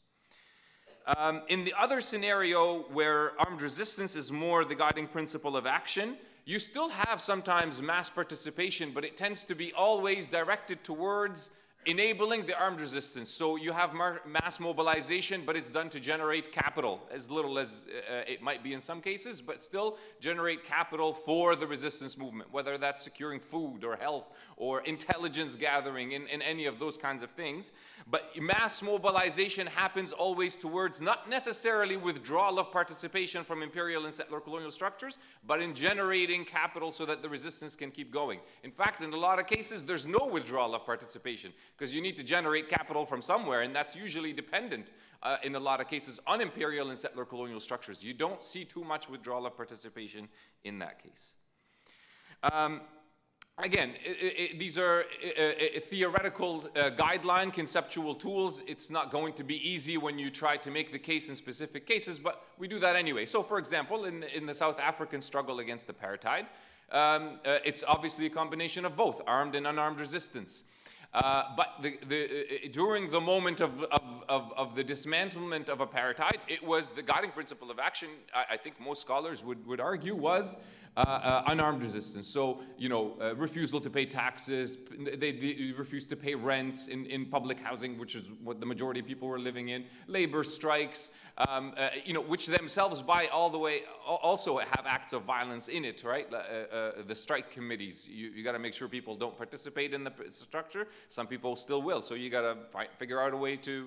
In the other scenario, where armed resistance is more the guiding principle of action, you still have sometimes mass participation, but it tends to be always directed towards enabling the armed resistance. So you have mass mobilization, but it's done to generate capital, as little as it might be in some cases, but still generate capital for the resistance movement, whether that's securing food or health or intelligence gathering and any of those kinds of things. But mass mobilization happens always towards not necessarily withdrawal of participation from imperial and settler colonial structures, but in generating capital so that the resistance can keep going. In fact, in a lot of cases, there's no withdrawal of participation, because you need to generate capital from somewhere, and that's usually dependent, in a lot of cases, on imperial and settler colonial structures. You don't see too much withdrawal of participation in that case. Again, these are theoretical guideline, conceptual tools. It's not going to be easy when you try to make the case in specific cases, but we do that anyway. So, for example, in the South African struggle against apartheid, it's obviously a combination of both, armed and unarmed resistance. But during the moment of the dismantlement of apartheid, it was the guiding principle of action, I think most scholars would argue, was unarmed resistance. So, refusal to pay taxes, they refused to pay rents in public housing, which is what the majority of people were living in, labor strikes, which themselves also have acts of violence in it, right? The strike committees, you got to make sure people don't participate in the structure. Some people still will, so you got to figure out a way to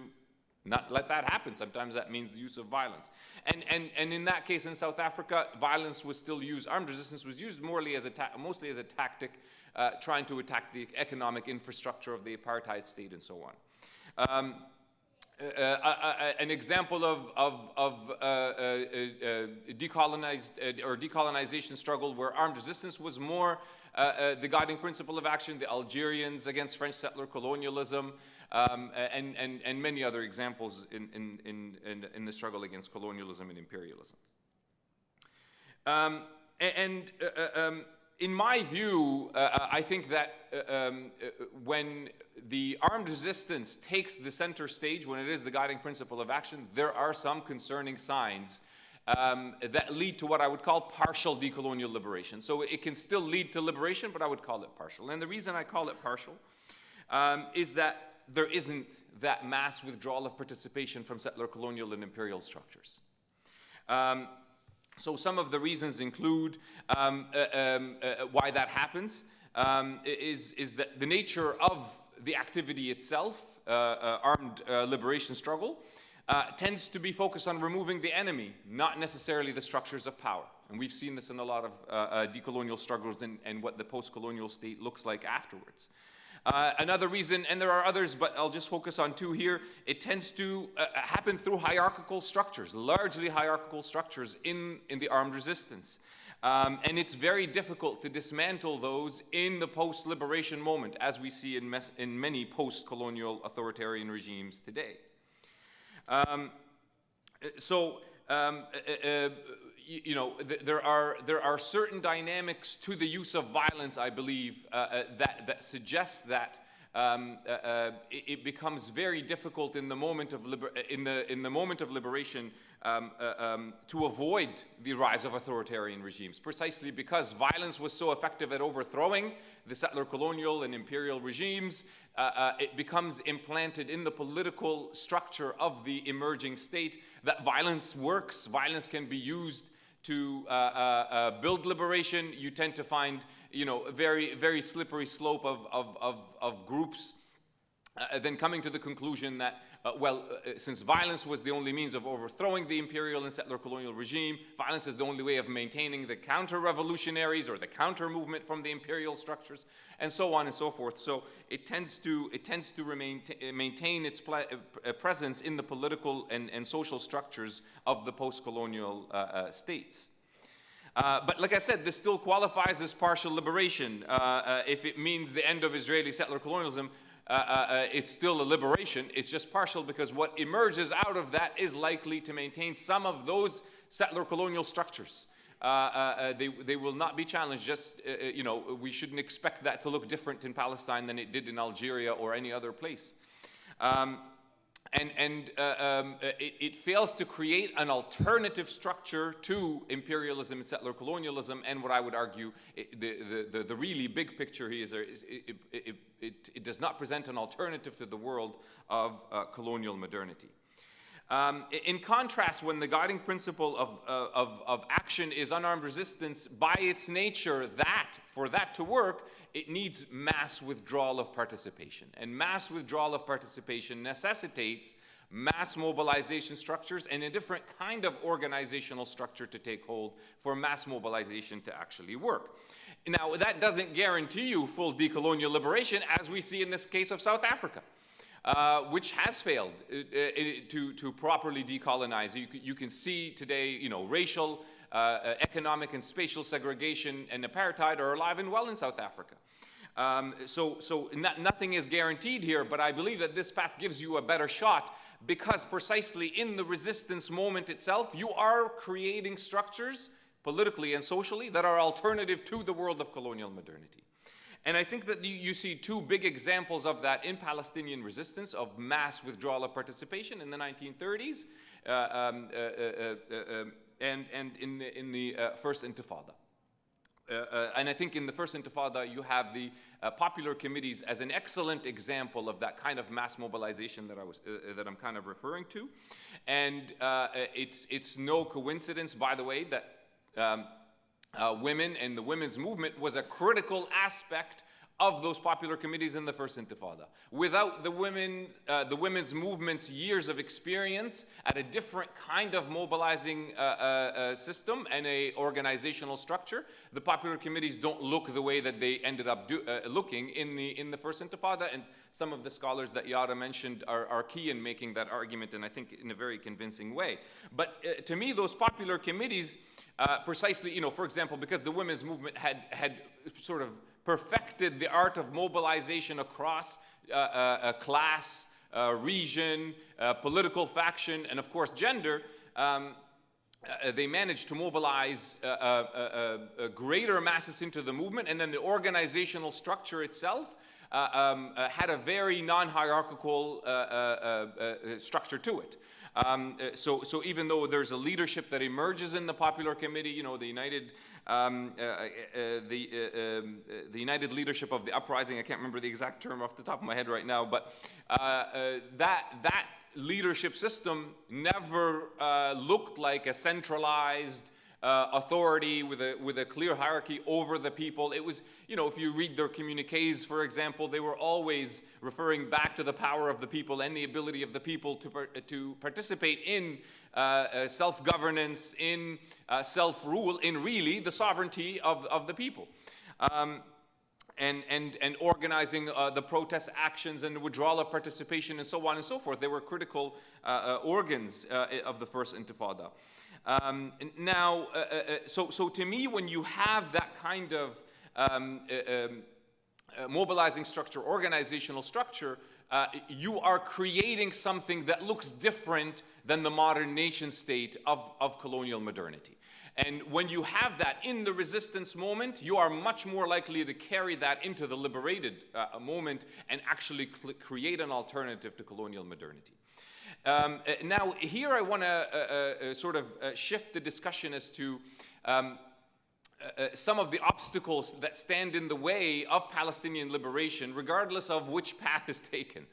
not let that happen. Sometimes that means the use of violence. And in that case in South Africa, violence was still used, armed resistance was used mostly as a tactic, trying to attack the economic infrastructure of the apartheid state and so on. An example of decolonization struggle where armed resistance was more the guiding principle of action, the Algerians against French settler colonialism, and many other examples in the struggle against colonialism and imperialism. In my view, I think that when the armed resistance takes the center stage, when it is the guiding principle of action, there are some concerning signs that lead to what I would call partial decolonial liberation. So it can still lead to liberation, but I would call it partial. And the reason I call it partial is that there isn't that mass withdrawal of participation from settler colonial and imperial structures. So some of the reasons include why that happens is that the nature of the activity itself, armed liberation struggle, tends to be focused on removing the enemy, not necessarily the structures of power. And we've seen this in a lot of decolonial struggles and what the post-colonial state looks like afterwards. Another reason, and there are others, but I'll just focus on two here, it tends to happen through hierarchical structures, largely hierarchical structures in the armed resistance. And it's very difficult to dismantle those in the post-liberation moment, as we see in many post-colonial authoritarian regimes today. You know, there are certain dynamics to the use of violence, I believe, that suggest that it becomes very difficult in the moment of liberation to avoid the rise of authoritarian regimes, precisely because violence was so effective at overthrowing the settler colonial and imperial regimes. It becomes implanted in the political structure of the emerging state that violence works, violence can be used to build liberation. You tend to find, you know, a very slippery slope of groups then coming to the conclusion that, since violence was the only means of overthrowing the imperial and settler colonial regime, violence is the only way of maintaining the counter-revolutionaries or the counter-movement from the imperial structures, and so on and so forth. So it tends to maintain its presence in the political and social structures of the post-colonial states. But like I said, this still qualifies as partial liberation. If it means the end of Israeli settler colonialism, it's still a liberation. It's just partial because what emerges out of that is likely to maintain some of those settler colonial structures. They will not be challenged. Just, you know, we shouldn't expect that to look different in Palestine than it did in Algeria or any other place. It fails to create an alternative structure to imperialism and settler colonialism, and what I would argue, the really big picture here is it does not present an alternative to the world of colonial modernity. In contrast, when the guiding principle of action is unarmed resistance, by its nature, for that to work, it needs mass withdrawal of participation. And mass withdrawal of participation necessitates mass mobilization structures and a different kind of organizational structure to take hold for mass mobilization to actually work. Now, that doesn't guarantee you full decolonial liberation, as we see in this case of South Africa. Which has failed to properly decolonize. You can see today, you know, racial, economic, and spatial segregation and apartheid are alive and well in South Africa. Nothing is guaranteed here, but I believe that this path gives you a better shot because precisely in the resistance moment itself, you are creating structures, politically and socially, that are alternative to the world of colonial modernity. And I think that you see two big examples of that in Palestinian resistance, of mass withdrawal of participation in the 1930s and in the First Intifada. And I think in the First Intifada you have the popular committees as an excellent example of that kind of mass mobilization that I'm kind of referring to. And it's no coincidence, by the way, that women and the women's movement was a critical aspect of those popular committees in the First Intifada. Without the women's movement's years of experience at a different kind of mobilizing system and a organizational structure, the popular committees don't look the way that they ended up looking in the First Intifada. And some of the scholars that Yara mentioned are key in making that argument, and I think in a very convincing way. But to me, those popular committees, precisely, you know, for example, because the women's movement had sort of perfected the art of mobilization across class, region, political faction, and of course gender, they managed to mobilize greater masses into the movement, and then the organizational structure itself had a very non-hierarchical structure to it. So even though there's a leadership that emerges in the popular committee, you know, the united leadership of the uprising, I can't remember the exact term off the top of my head right now, but that leadership system never looked like a centralized authority, with a clear hierarchy over the people. It was, if you read their communiques, for example, they were always referring back to the power of the people and the ability of the people to participate in self-governance, in self-rule, in really the sovereignty of the people. And organizing the protest actions and the withdrawal of participation and so on and so forth. They were critical organs of the first Intifada. So to me, when you have that kind of mobilizing structure, organizational structure, you are creating something that looks different than the modern nation state of colonial modernity. And when you have that in the resistance moment, you are much more likely to carry that into the liberated moment and actually create an alternative to colonial modernity. Now, here I want to sort of shift the discussion as to some of the obstacles that stand in the way of Palestinian liberation, regardless of which path is taken.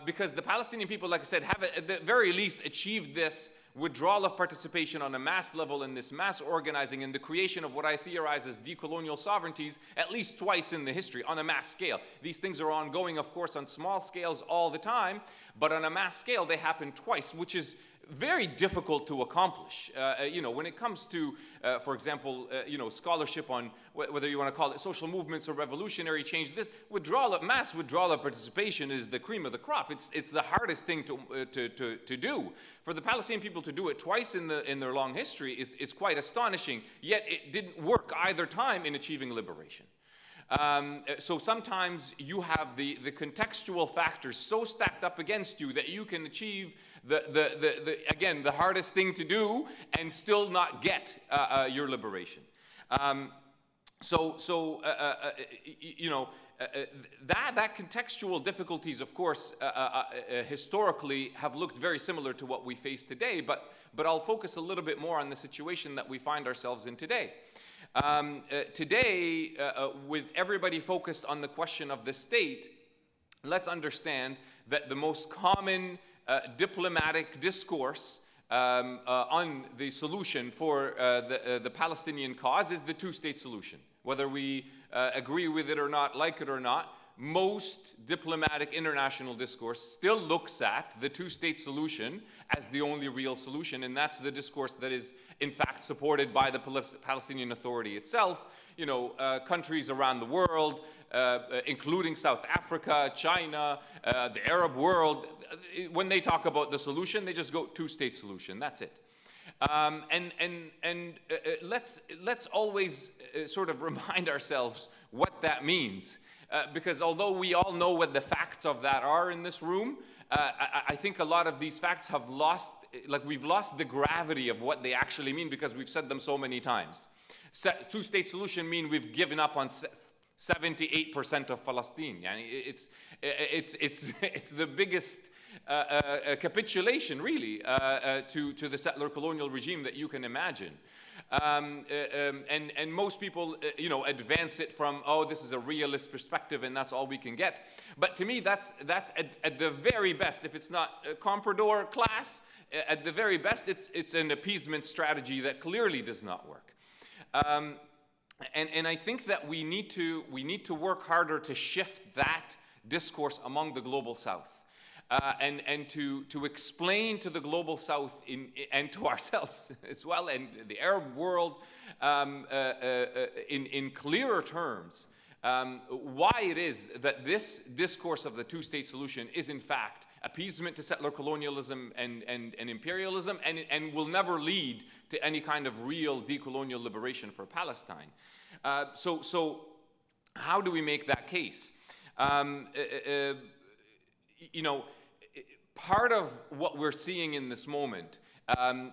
Because the Palestinian people, like I said, have at the very least achieved this withdrawal of participation on a mass level in this mass organizing and the creation of what I theorize as decolonial sovereignties at least twice in the history on a mass scale. These things are ongoing, of course, on small scales all the time, but on a mass scale they happen twice, which is very difficult to accomplish. When it comes to, for example, scholarship on whether you want to call it social movements or revolutionary change, this mass withdrawal of participation is the cream of the crop. It's the hardest thing to do. For the Palestinian people to do it twice in their long history is quite astonishing. Yet it didn't work either time in achieving liberation. So sometimes you have the contextual factors so stacked up against you that you can achieve again, the hardest thing to do and still not get your liberation. That contextual difficulties, of course, historically have looked very similar to what we face today, but I'll focus a little bit more on the situation that we find ourselves in today. Today, with everybody focused on the question of the state, let's understand that the most common diplomatic discourse on the solution for the Palestinian cause is the two-state solution. Whether we agree with it or not, like it or not, most diplomatic international discourse still looks at the two-state solution as the only real solution, and that's the discourse that is in fact supported by the Palestinian Authority itself. Countries around the world, including South Africa, China, the Arab world, when they talk about the solution, they just go two-state solution. That's it. Let's always sort of remind ourselves what that means. Because although we all know what the facts of that are in this room, I think a lot of these facts have we've lost the gravity of what they actually mean because we've said them so many times. Two-state solution mean we've given up on 78% of Palestine. It's the biggest capitulation, really, to the settler colonial regime that you can imagine. And most people, advance it from, oh, this is a realist perspective and that's all we can get. But to me, that's at the very best, if it's not comprador class, at the very best, it's an appeasement strategy that clearly does not work. And I think that we need to work harder to shift that discourse among the global South. And to explain to the global South and to ourselves as well, and the Arab world in clearer terms, why it is that this discourse of the two-state solution is in fact appeasement to settler colonialism and imperialism, and will never lead to any kind of real decolonial liberation for Palestine. So how do we make that case? Part of what we're seeing in this moment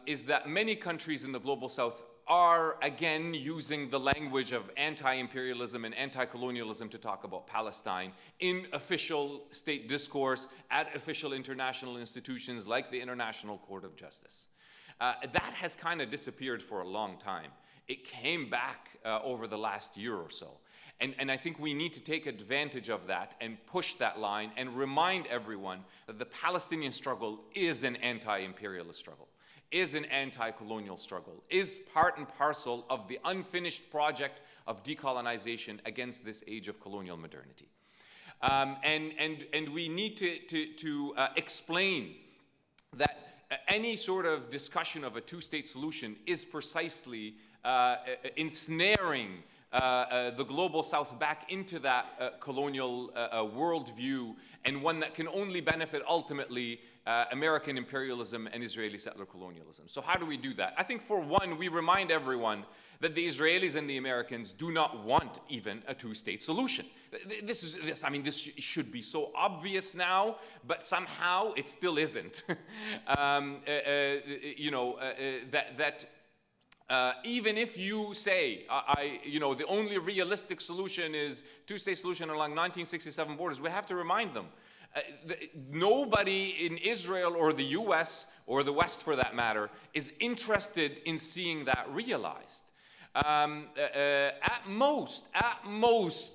is that many countries in the global South are again using the language of anti-imperialism and anti-colonialism to talk about Palestine in official state discourse at official international institutions like the International Court of Justice. That has kind of disappeared for a long time. It came back over the last year or so. And I think we need to take advantage of that and push that line and remind everyone that the Palestinian struggle is an anti-imperialist struggle. is an anti-colonial struggle, is part and parcel of the unfinished project of decolonization against this age of colonial modernity. And we need to explain that any sort of discussion of a two-state solution is precisely ensnaring the global South back into that colonial worldview, and one that can only benefit ultimately American imperialism and Israeli settler colonialism. So how do we do that? I think for one, we remind everyone that the Israelis and the Americans do not want even a two-state solution. This should be so obvious now, but somehow it still isn't. Even if you say, the only realistic solution is two-state solution along 1967 borders, we have to remind them. Nobody in Israel or the US, or the West for that matter, is interested in seeing that realized. At most,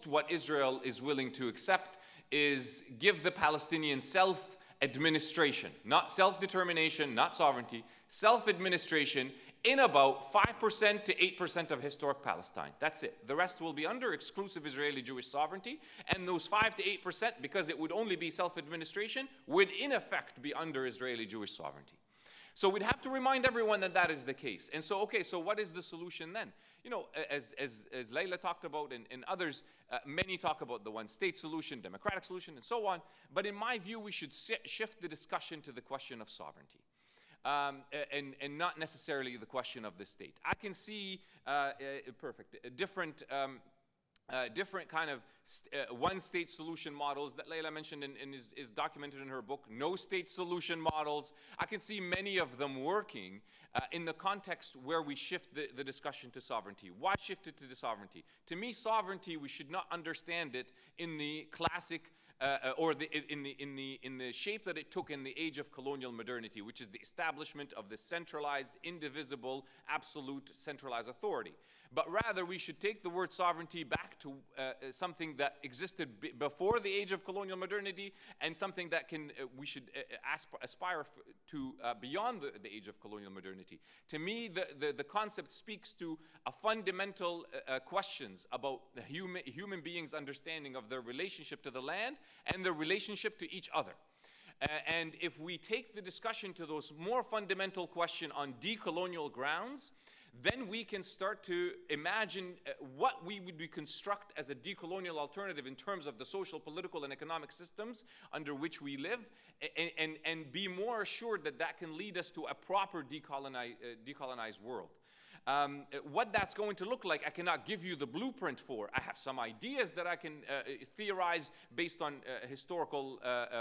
what Israel is willing to accept is give the Palestinians self-administration, not self-determination, not sovereignty, self-administration in about 5% to 8% of historic Palestine. That's it. The rest will be under exclusive Israeli Jewish sovereignty, and those 5 to 8%, because it would only be self-administration, would in effect be under Israeli Jewish sovereignty. So we'd have to remind everyone that that is the case. And so, okay, so what is the solution then? As Layla talked about, and others, many talk about the one-state solution, democratic solution, and so on. But in my view, we should shift the discussion to the question of sovereignty. And not necessarily the question of the state. I can see different kind of one-state solution models that Layla mentioned and is documented in her book, no-state solution models. I can see many of them working in the context where we shift the discussion to sovereignty. Why shift it to the sovereignty? To me, sovereignty, we should not understand it in the classic in the shape that it took in the age of colonial modernity, which is the establishment of the centralized, indivisible, absolute centralized authority. But rather, we should take the word sovereignty back to something that existed before the age of colonial modernity, and something that we should aspire to beyond the age of colonial modernity. To me, the concept speaks to a fundamental questions about human beings' understanding of their relationship to the land and their relationship to each other. And if we take the discussion to those more fundamental questions on decolonial grounds, then we can start to imagine what we would construct as a decolonial alternative in terms of the social, political, and economic systems under which we live, and be more assured that that can lead us to a proper decolonized world. What that's going to look like, I cannot give you the blueprint for. I have some ideas that I can theorize based on historical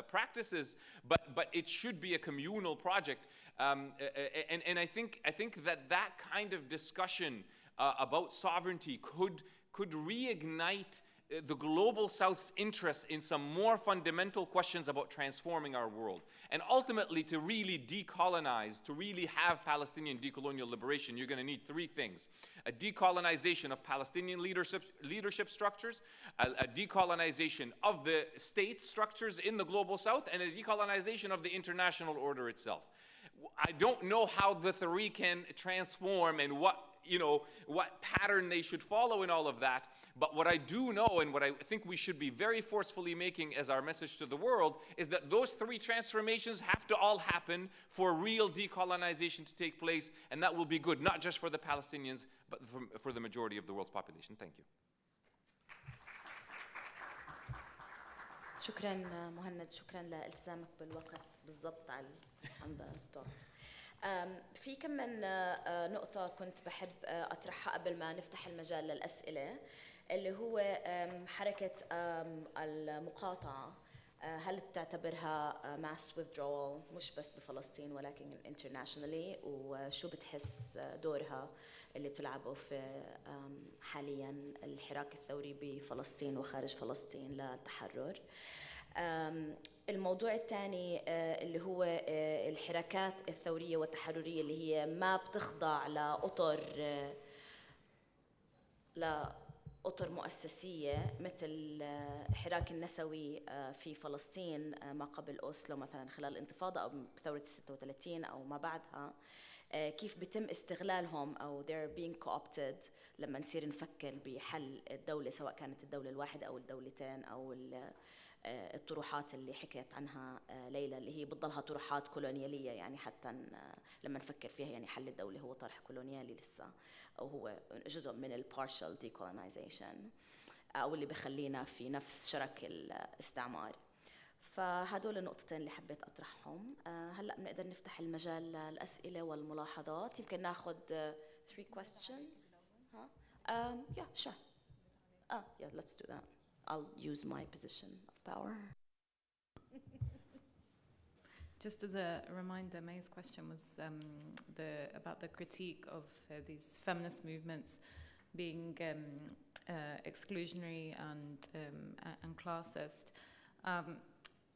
practices, but it should be a communal project. And I think that kind of discussion about sovereignty could reignite the global South's interest in some more fundamental questions about transforming our world. And ultimately, to really decolonize, to really have Palestinian decolonial liberation, you're going to need three things: a decolonization of Palestinian leadership structures, a decolonization of the state structures in the global South, and a decolonization of the international order itself. I don't know how the three can transform and what pattern they should follow in all of that. But what I do know, and what I think we should be very forcefully making as our message to the world, is that those three transformations have to all happen for real decolonization to take place, and that will be good, not just for the Palestinians, but for the majority of the world's population. Thank you. شكرا مهند، شكرا لالتزامك بالوقت بالضبط على الدوت. في كم من نقطة كنت بحب أطرحها قبل ما نفتح المجال للأسئلة، اللي هو حركة المقاطعة. هل بتعتبرها mass withdrawal مش بس بفلسطين ولكن internationally، وشو بتحس دورها اللي بتلعبه في حاليا الحراك الثوري بفلسطين وخارج فلسطين للتحرر؟ الموضوع الثاني اللي هو الحركات الثورية والتحررية اللي هي ما بتخضع لأطر مؤسسية مثل الحراك النسوي في فلسطين ما قبل أوسلو مثلا خلال الانتفاضة أو بثورة 36 أو ما بعدها. كيف بيتم استغلالهم أو they're being co-opted لما نصير نفكر بحل الدولة، سواء كانت الدولة الواحدة أو الدولتين أو الطروحات اللي حكيت عنها ليلى اللي هي بتضلها طروحات كولونيالية. يعني حتى لما نفكر فيها يعني حل الدولة هو طرح كولونيالي لسه، أو هو جزء من البارشال decolonization أو اللي بخلينا في نفس شرك الاستعمار. فهدول النقطتين اللي حبيت أطرحهم. هلأ بنقدر نفتح المجال للأسئلة والملاحظات. يمكن ناخد 3 questions. Yeah, sure. Yeah, let's do that. I'll use my position of power. Just as a reminder, May's question was about the critique of these feminist movements being exclusionary and classist.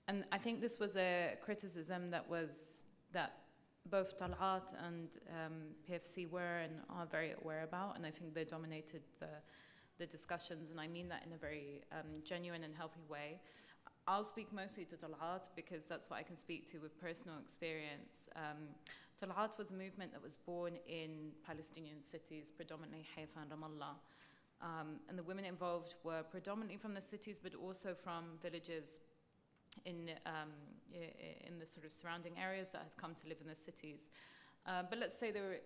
And I think this was a criticism that both Tal'at and PFC were and are very aware about, and I think they dominated the discussions, and I mean that in a very genuine and healthy way. I'll speak mostly to Tal'at because that's what I can speak to with personal experience. Tal'at was a movement that was born in Palestinian cities, predominantly Haifa and Ramallah. And the women involved were predominantly from the cities, but also from villages in the sort of surrounding areas that had come to live in the cities. But let's say they were,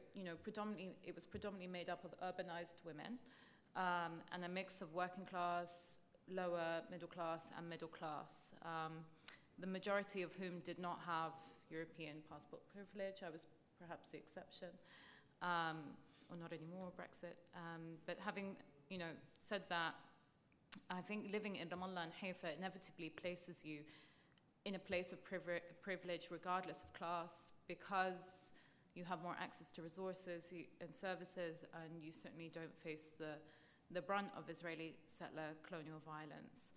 it was predominantly made up of urbanized women and a mix of working class, lower middle class and middle class, the majority of whom did not have European passport privilege. I was perhaps the exception, or not anymore, Brexit. But having, said that, I think living in Ramallah and Haifa inevitably places you in a place of privilege regardless of class, because you have more access to resources and services, and you certainly don't face the brunt of Israeli settler colonial violence.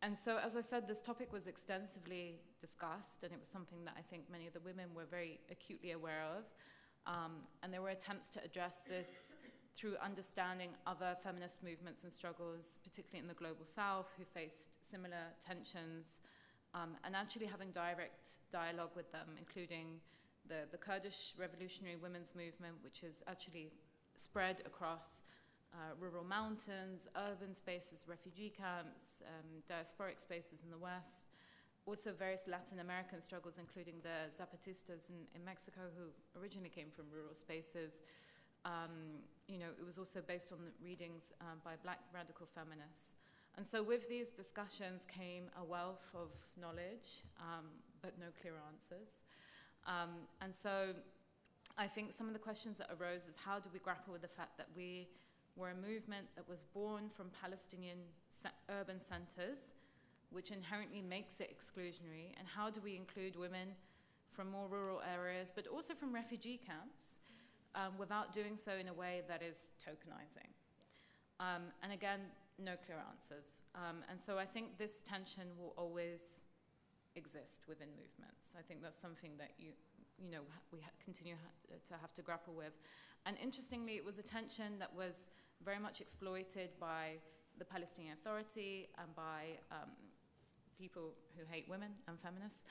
And so, as I said, this topic was extensively discussed, and it was something that I think many of the women were very acutely aware of. And there were attempts to address this through understanding other feminist movements and struggles, particularly in the global south, who faced similar tensions, and actually having direct dialogue with them, including the Kurdish Revolutionary Women's Movement, which is actually spread across rural mountains, urban spaces, refugee camps, diasporic spaces in the West. Also various Latin American struggles, including the Zapatistas in Mexico, who originally came from rural spaces. It was also based on readings by Black radical feminists. And so with these discussions came a wealth of knowledge, but no clear answers. And so I think some of the questions that arose is how do we grapple with the fact that we were a movement that was born from Palestinian urban centers, which inherently makes it exclusionary, and how do we include women from more rural areas, but also from refugee camps, without doing so in a way that is tokenizing. And again, no clear answers. And so I think this tension will always exist within movements. I think that's something that we continue to have to grapple with. And interestingly, it was a tension that was very much exploited by the Palestinian Authority and by people who hate women and feminists,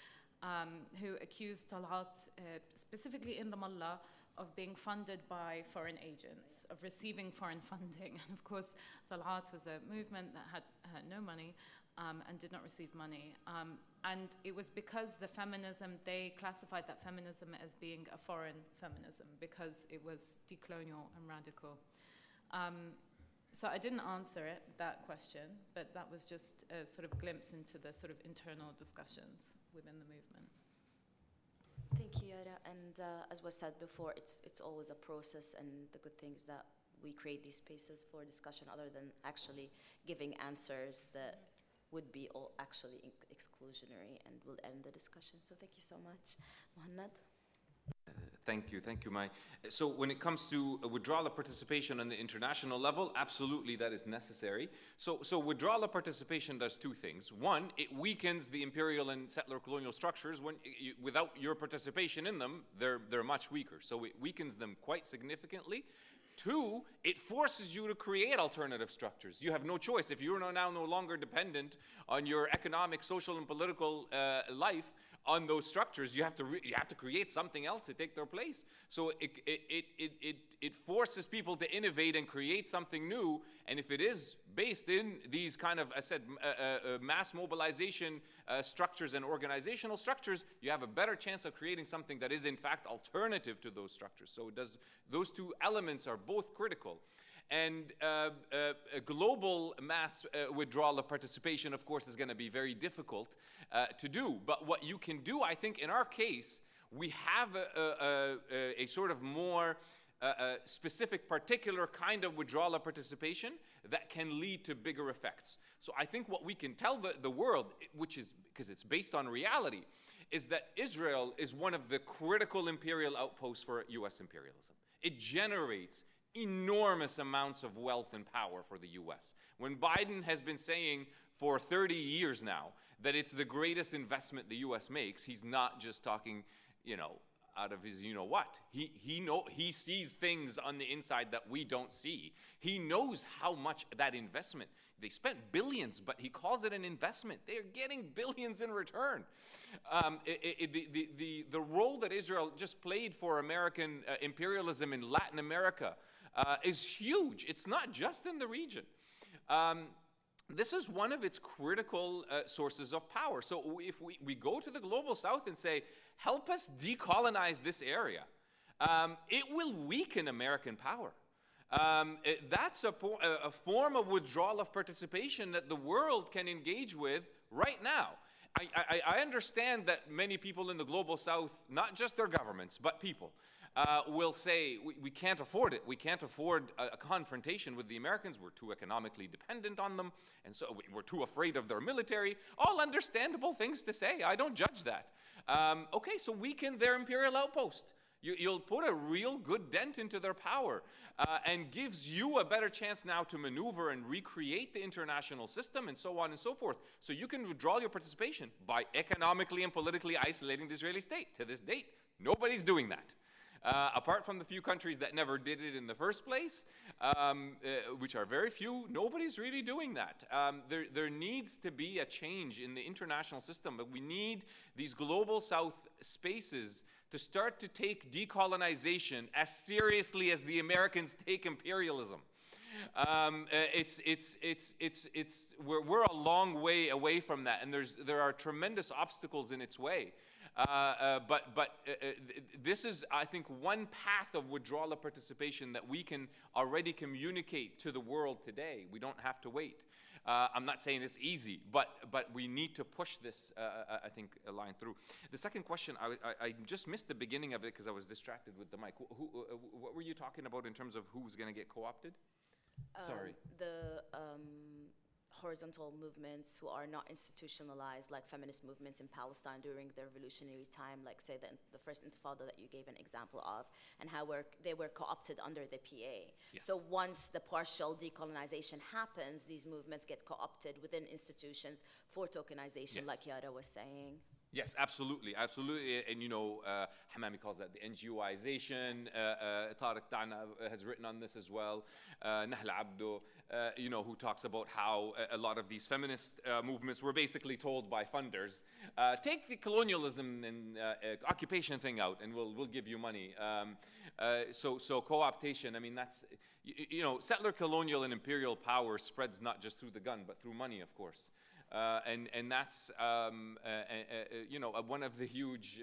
who accused Tal'at, specifically in Ramallah, of being funded by foreign agents, of receiving foreign funding. And of course, Tal'at was a movement that had no money and did not receive money. And it was because they classified that feminism as being a foreign feminism because it was decolonial and radical. So I didn't answer that question, but that was just a sort of glimpse into the sort of internal discussions within the movement. Thank you, Yara. And as was said before, it's always a process, and the good thing is that we create these spaces for discussion other than actually giving answers that would be all actually exclusionary and will end the discussion. So thank you so much. Muhannad? Thank you, Mai. So when it comes to withdrawal of participation on the international level, absolutely that is necessary. So withdrawal of participation does two things. One, it weakens the imperial and settler colonial structures. Without your participation in them, they're much weaker. So it weakens them quite significantly. Two, it forces you to create alternative structures. You have no choice. If you're now no longer dependent on your economic, social, and political life on those structures, you have to create something else to take their place. So it forces people to innovate and create something new. And if it is based in these kind of, I said, mass mobilization structures and organizational structures, you have a better chance of creating something that is in fact alternative to those structures. So those two elements are both critical. And a global mass withdrawal of participation, of course, is going to be very difficult to do. But what you can do, I think, in our case, we have a sort of more specific, particular kind of withdrawal of participation that can lead to bigger effects. So I think what we can tell the world, which is, because it's based on reality, is that Israel is one of the critical imperial outposts for US imperialism. It generates enormous amounts of wealth and power for the US. When Biden has been saying for 30 years now that it's the greatest investment the US makes, he's not just talking, out of his you-know-what. He sees things on the inside that we don't see. He knows how much that investment, they spent billions, but he calls it an investment. They're getting billions in return. The role that Israel just played for American imperialism in Latin America is huge. It's not just in the region. This is one of its critical sources of power. So if we go to the global south and say, help us decolonize this area, it will weaken American power. That's a form of withdrawal of participation that the world can engage with right now. I understand that many people in the global south, not just their governments, but people, will say, we can't afford it. We can't afford a confrontation with the Americans. We're too economically dependent on them, and so we're too afraid of their military. All understandable things to say. I don't judge that. Okay, so weaken their imperial outpost. You'll put a real good dent into their power and gives you a better chance now to maneuver and recreate the international system and so on and so forth. So you can withdraw your participation by economically and politically isolating the Israeli state. To this date, nobody's doing that. Apart from the few countries that never did it in the first place, which are very few, nobody's really doing that. There needs to be a change in the international system, but we need these global south spaces to start to take decolonization as seriously as the Americans take imperialism. We're a long way away from that, and there are tremendous obstacles in its way. This is, I think, one path of withdrawal of participation that we can already communicate to the world today. We don't have to wait. I'm not saying it's easy, but we need to push this, I think, a line through. The second question, I just missed the beginning of it because I was distracted with the mic. What were you talking about in terms of who's going to get co-opted? Sorry. The horizontal movements who are not institutionalized, like feminist movements in Palestine during the revolutionary time, like say the first intifada that you gave an example of, and how they were co-opted under the PA. Yes. So once the partial decolonization happens, these movements get co-opted within institutions for tokenization, yes, like Yara was saying. Yes, absolutely, absolutely. And Hamami calls that the NGOization. Tariq Ta'na has written on this as well. Nahla Abdo, who talks about how a lot of these feminist movements were basically told by funders, take the colonialism and occupation thing out and we'll give you money. So co-optation, I mean, that's, settler colonial and imperial power spreads not just through the gun, but through money, of course. And that's one of the huge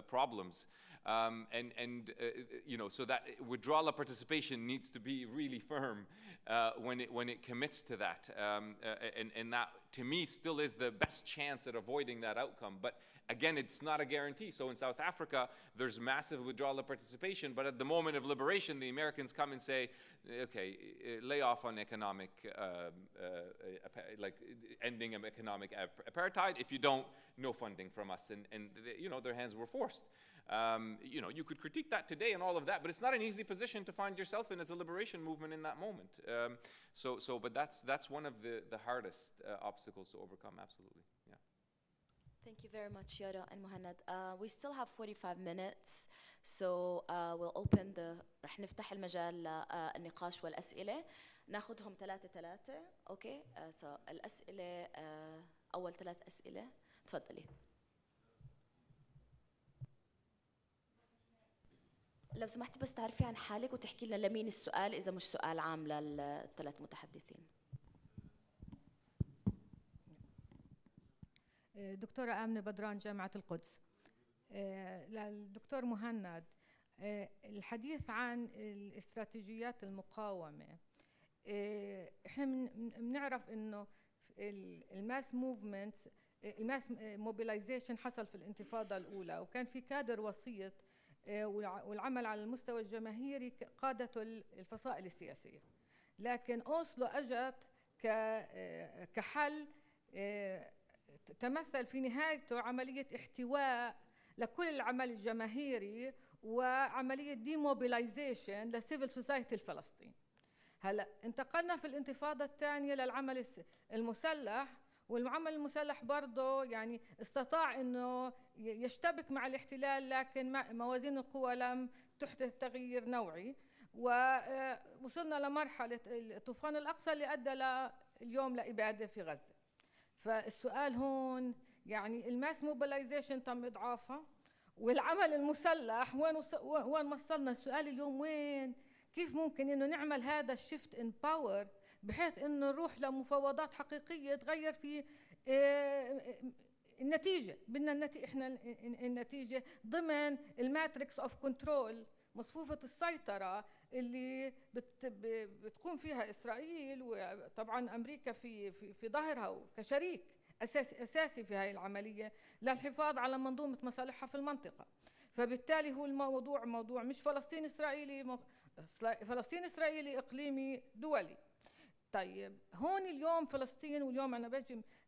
problems, so that withdrawal of participation needs to be really firm when it commits to that, and that to me still is the best chance at avoiding that outcome. But again, it's not a guarantee. So in South Africa, there's massive withdrawal of participation, but at the moment of liberation, the Americans come and say, okay, lay off on economic, like ending of economic apartheid. If you don't, no funding from us. And their hands were forced. You could critique that today and all of that, but it's not an easy position to find yourself in as a liberation movement in that moment. But that's one of the hardest obstacles to overcome, absolutely, yeah. Thank you very much, Yara and Muhannad. We still have 45 minutes, so we'll open رح نفتح المجال للنقاش والأسئلة. ناخذهم 3-3. أوكي. So الأسئلة أول 3 أسئلة. تفضلي. لو سمحتي بس تعرفي عن حالك وتحكي لنا لمين السؤال إذا مش سؤال عام للثلاث متحدثين. دكتورة آمنة بدران، جامعة القدس. للدكتور مهند، الحديث عن الاستراتيجيات المقاومة، احنا بنعرف انه الماس موفمنت، الماس موبيلايزيشن حصل في الانتفاضة الأولى، وكان في كادر وسيط والعمل على المستوى الجماهيري قادته الفصائل السياسية. لكن أوسلو أجت كحل تمثل في نهايته عملية احتواء لكل العمل الجماهيري وعملية ديموبيلايزيشن للسيفل سوسايتي الفلسطيني. هلا انتقلنا في الانتفاضة الثانية للعمل المسلح، والعمل المسلح برضه يعني استطاع انه يشتبك مع الاحتلال، لكن موازين القوى لم تحدث تغيير نوعي، ووصلنا لمرحلة طوفان الأقصى اللي أدى اليوم لإبادة في غزة. فالسؤال هون يعني الماس موبيلايزيشن تم إضعافها، والعمل المسلح وين وصلنا؟ السؤال اليوم وين؟ كيف ممكن إنه نعمل هذا الشيفت إن باور بحيث إنه نروح لمفاوضات حقيقية تغير في النتيجة. بدنا احنا النتيجة ضمن الماتريكس اوف كنترول، مصفوفة السيطرة اللي بتقوم فيها إسرائيل، وطبعا أمريكا في ظهرها كشريك أساسي في هذه العملية للحفاظ على منظومة مصالحها في المنطقة. فبالتالي هو الموضوع موضوع مش فلسطين إسرائيلي، فلسطين إسرائيلي إقليمي دولي. طيب هون اليوم فلسطين، واليوم أنا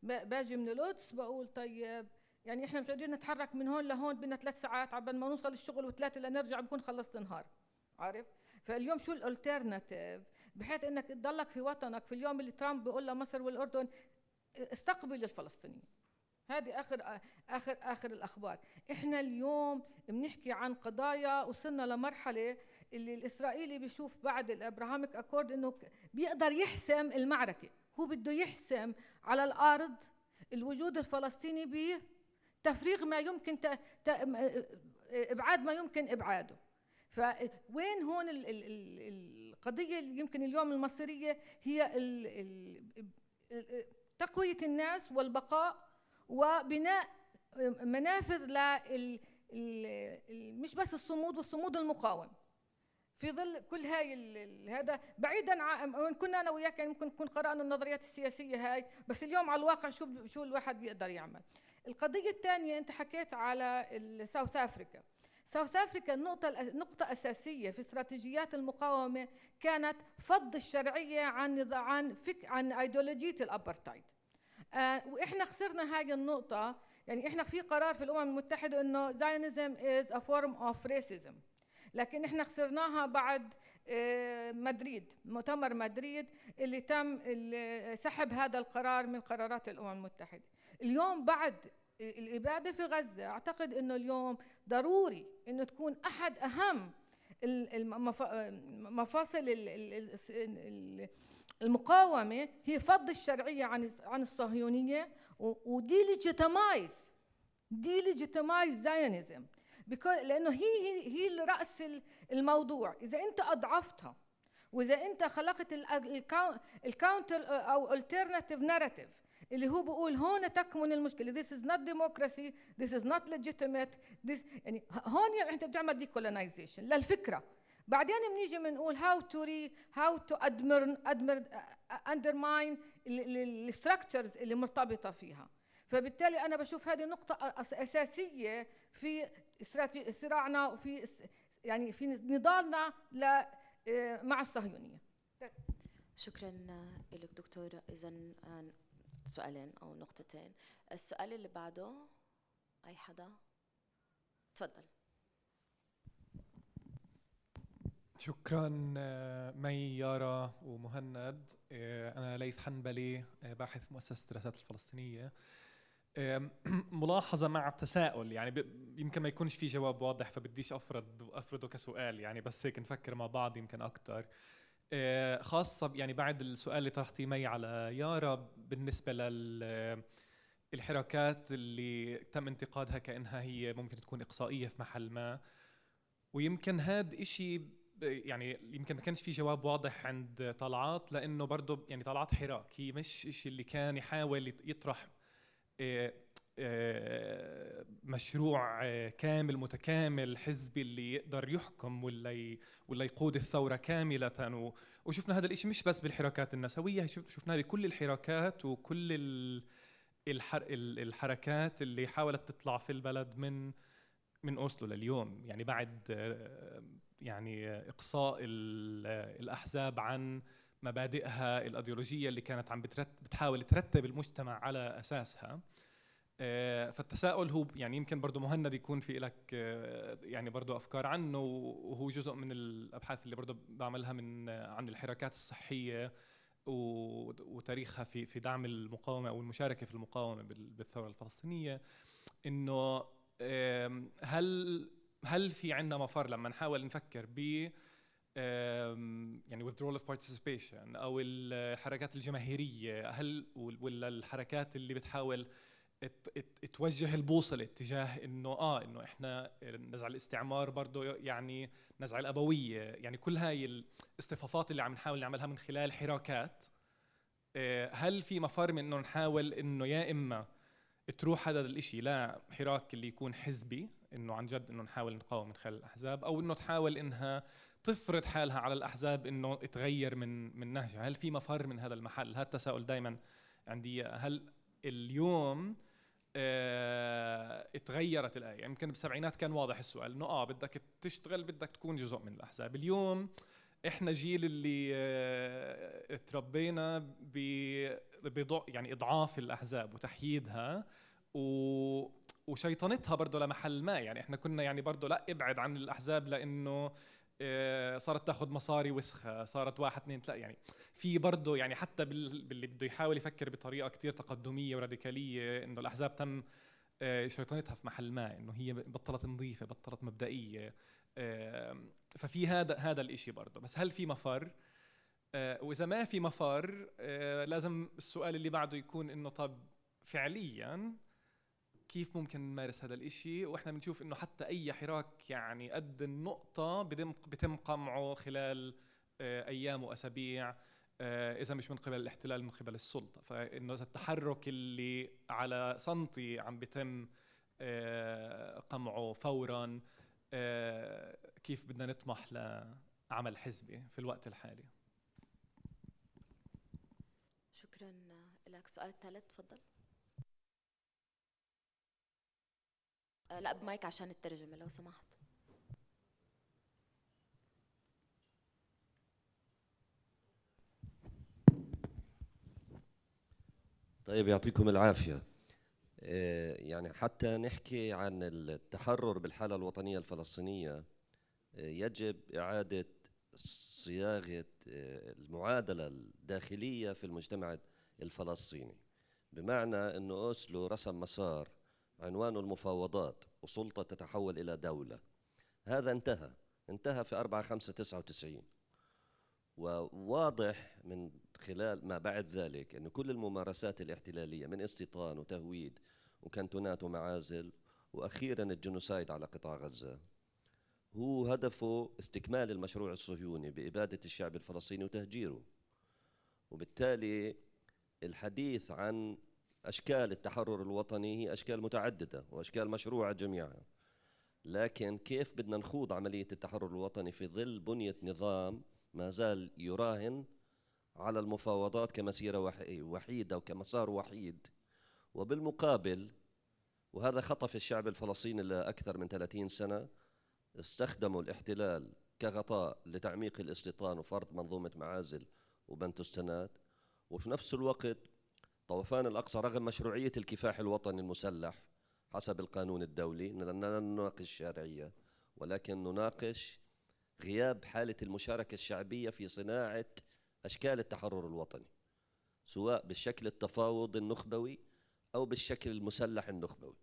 باجي من القدس بقول طيب يعني إحنا مش قادرين نتحرك من هون لهون، بدنا 3 ساعات عبال ما نوصل الشغل، و3 لنرجع بكون خلصت النهار، عارف؟ فاليوم شو الالترناتيف بحيث إنك تضلك في وطنك في اليوم اللي ترامب بيقول لمصر والأردن استقبل الفلسطينيين. هذه آخر الأخبار. إحنا اليوم بنحكي عن قضايا وصلنا لمرحلة اللي الإسرائيلي بيشوف بعد الأبراهاميك أكورد إنه بيقدر يحسم المعركة، هو بده يحسم على الأرض الوجود الفلسطيني بتفريغ ما يمكن إبعاد ما يمكن إبعاده. فوين هون القضية اللي يمكن اليوم المصيرية هي تقوية الناس والبقاء وبناء منافذ مش بس الصمود والصمود المقاوم في ظل كل هاي هذا، بعيدا عن كنا انا وياك يعني ممكن نكون قرانا النظريات السياسيه هاي، بس اليوم على الواقع شو الواحد بيقدر يعمل. القضيه الثانيه انت حكيت على ساوث افريكا. ساوث افريكا نقطه اساسيه في استراتيجيات المقاومه كانت فض الشرعيه عن ايديولوجيه الابرتايد. واحنا خسرنا هاي النقطه. يعني احنا في قرار في الامم المتحده انه Zionism is a form of racism، لكن احنا خسرناها بعد مدريد، مؤتمر مدريد اللي تم سحب هذا القرار من قرارات الامم المتحده. اليوم بعد الاباده في غزه اعتقد انه اليوم ضروري انه تكون احد اهم مفاصل المقاومه هي فض الشرعيه عن الصهيونيه وديليجيتمايز زايونيزم، لانه هي رأس الموضوع. اذا انت اضعفتها واذا انت خلقت الكاونتر او الترناتيف ناراتيف اللي هو بيقول هون تكمن المشكله، this is not democracy, this is not legitimate, يعني هون انت بتعمل ديكولونايزيشن للفكره. بعدين بنيجي بنقول how to undermine الستراكشرز اللي مرتبطه فيها. فبالتالي انا بشوف هذه نقطه اساسيه في صراعنا وفي يعني في نضالنا مع الصهيونيه. شكرا لك دكتوره. اذا سؤالين او نقطتين. السؤال اللي بعده اي حدا؟ تفضل. شكرا مي، يارا ومهند. أنا ليث حنبلي، باحث في مؤسسة الدراسات الفلسطينية. ملاحظة مع تساؤل، يعني يمكن ما يكونش في جواب واضح فبديش أفرضه كسؤال، يعني بس هيك نفكر مع بعض يمكن أكتر، خاصة يعني بعد السؤال اللي طرحتيه مي على يارا بالنسبة للحركات اللي تم انتقادها كأنها هي ممكن تكون إقصائية في محل ما. ويمكن هاد إشي يعني يمكن ما كانش في جواب واضح عند طلعات، لأنه برضه يعني طلعات حراك، هي مش إشي اللي كان يحاول يطرح مشروع كامل متكامل حزبي اللي يقدر يحكم ولا يقود الثورة كاملة. وشفنا هذا الإشي مش بس بالحراكات النسوية، شفناه بكل الحراكات وكل الحركات اللي حاولت تطلع في البلد من أوسلو لليوم، يعني بعد يعني إقصاء الأحزاب عن مبادئها الأيديولوجية اللي كانت عم بتحاول ترتب المجتمع على أساسها. فالتساؤل هو يعني يمكن برضو مهند يكون في لك يعني برضو أفكار عنه، وهو جزء من الأبحاث اللي برضو بعملها عن الحركات الصحية وتاريخها في دعم المقاومة أو المشاركة في المقاومة بالثورة الفلسطينية. إنه هل في عندنا مفر لما نحاول نفكر ب يعني withdrawal of participation أو الحركات الجماهيرية، ولا الحركات اللي بتحاول توجه البوصلة اتجاه إنه إحنا نزع الاستعمار برضو، يعني نزع الأبوية، يعني كل هاي الاصطفافات اللي عم نحاول نعملها من خلال حراكات. هل في مفر من إنه نحاول إنه يا إما تروح هذا الإشي لا حراك اللي يكون حزبي، إنه عن جد إنه نحاول نقاوم من خلال الأحزاب، أو إنه تحاول إنها تفرض حالها على الأحزاب إنه تغير من نهجها؟ هل في مفر من هذا المحل؟ هذا التساؤل دائما عندي. هل اليوم اتغيرت الآية؟ يمكن بالسبعينات كان واضح السؤال إنه بدك تشتغل، بدك تكون جزء من الأحزاب. اليوم إحنا جيل اللي تربينا يعني إضعاف الأحزاب وتحييدها وشيطنتها برضو لمحل ما. يعني إحنا كنا يعني برضو لا ابعد عن الأحزاب لأنه صارت تاخذ مصاري وسخة، صارت 1 2 3. يعني في برضه يعني حتى باللي بده يحاول يفكر بطريقة كتير تقدمية وراديكالية إنه الأحزاب تم شيطنتها في محل ما، إنه هي بطلت نظيفة، بطلت مبدئية. ففي هذا الإشي برضه. بس هل في مفر؟ وإذا ما في مفر لازم السؤال اللي بعده يكون إنه طب فعلياً كيف ممكن نمارس هذا الإشي؟ وإحنا بنشوف إنه حتى أي حراك يعني قد النقطة بتم قمعه خلال أيام وأسابيع، إذا مش من قبل الاحتلال من قبل السلطة. فإنه إذا التحرك اللي على سنتي عم بتم قمعه فوراً، كيف بدنا نطمح لعمل حزبي في الوقت الحالي؟ شكراً لك. السؤال الثالث تفضل. لا بمايك عشان الترجمة لو سمحت. طيب يعطيكم العافية. يعني حتى نحكي عن التحرر بالحالة الوطنية الفلسطينية يجب إعادة صياغة المعادلة الداخلية في المجتمع الفلسطيني، بمعنى أنه أوسلو رسم مسار عنوانه المفاوضات وسلطة تتحول إلى دولة. هذا انتهى في 4/5/99، وواضح من خلال ما بعد ذلك أن كل الممارسات الاحتلالية من استيطان وتهويد وكانتونات ومعازل وأخيرا الجنوسايد على قطاع غزة هو هدفه استكمال المشروع الصهيوني بإبادة الشعب الفلسطيني وتهجيره. وبالتالي الحديث عن أشكال التحرر الوطني هي أشكال متعددة وأشكال مشروعة جميعها، لكن كيف بدنا نخوض عملية التحرر الوطني في ظل بنية نظام ما زال يراهن على المفاوضات كمسيرة وحيدة وكمسار وحيد، وبالمقابل وهذا خطف الشعب الفلسطيني لأكثر من 30 سنة استخدموا الاحتلال كغطاء لتعميق الاستيطان وفرض منظومة معازل وبنتستنات، وفي نفس الوقت طوفان الأقصى رغم مشروعية الكفاح الوطني المسلح حسب القانون الدولي، لأننا لا نناقش الشرعية ولكن نناقش غياب حالة المشاركة الشعبية في صناعة أشكال التحرر الوطني، سواء بالشكل التفاوض النخبوي أو بالشكل المسلح النخبوي.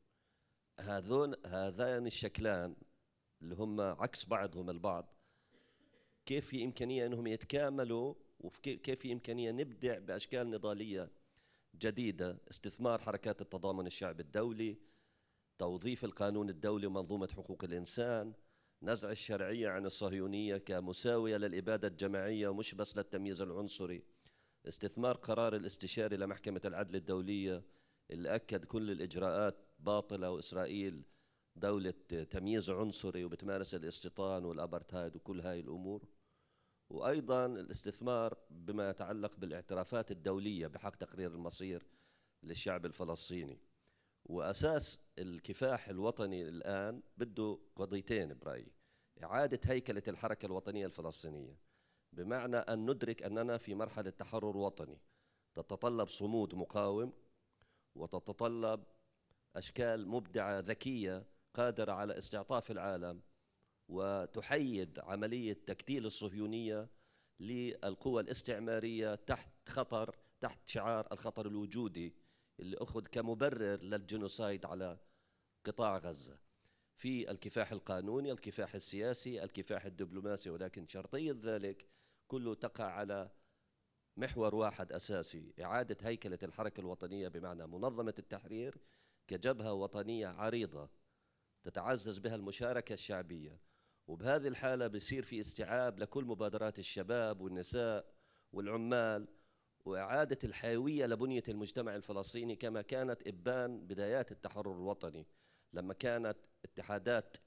هذان الشكلان اللي هم عكس بعضهم البعض، كيف في إمكانية أنهم يتكاملوا، وكيف في إمكانية نبدع بأشكال نضالية جديدة، استثمار حركات التضامن الشعبي الدولي، توظيف القانون الدولي ومنظومة حقوق الإنسان، نزع الشرعية عن الصهيونية كمساوية للإبادة الجماعية ومش بس للتمييز العنصري، استثمار قرار الاستشاري لمحكمة العدل الدولية اللي أكد كل الإجراءات باطلة وإسرائيل دولة تمييز عنصري وبتمارس الاستيطان والأبرتايد وكل هاي الأمور، وأيضا الاستثمار بما يتعلق بالاعترافات الدولية بحق تقرير المصير للشعب الفلسطيني. وأساس الكفاح الوطني الآن بده قضيتين برأيي: إعادة هيكلة الحركة الوطنية الفلسطينية، بمعنى أن ندرك أننا في مرحلة تحرر وطني تتطلب صمود مقاوم وتتطلب أشكال مبدعة ذكية قادرة على استعطاف العالم وتحيد عملية تكتيل الصهيونية للقوى الاستعمارية تحت شعار الخطر الوجودي اللي أخذ كمبرر للجنوسايد على قطاع غزة، في الكفاح القانوني، الكفاح السياسي، الكفاح الدبلوماسي، ولكن شرطية ذلك كله تقع على محور واحد أساسي: إعادة هيكلة الحركة الوطنية، بمعنى منظمة التحرير كجبهة وطنية عريضة تتعزز بها المشاركة الشعبية. وبهذه الحالة بصير في استيعاب لكل مبادرات الشباب والنساء والعمال، وإعادة الحيوية لبنية المجتمع الفلسطيني كما كانت إبان بدايات التحرر الوطني، لما كانت اتحادات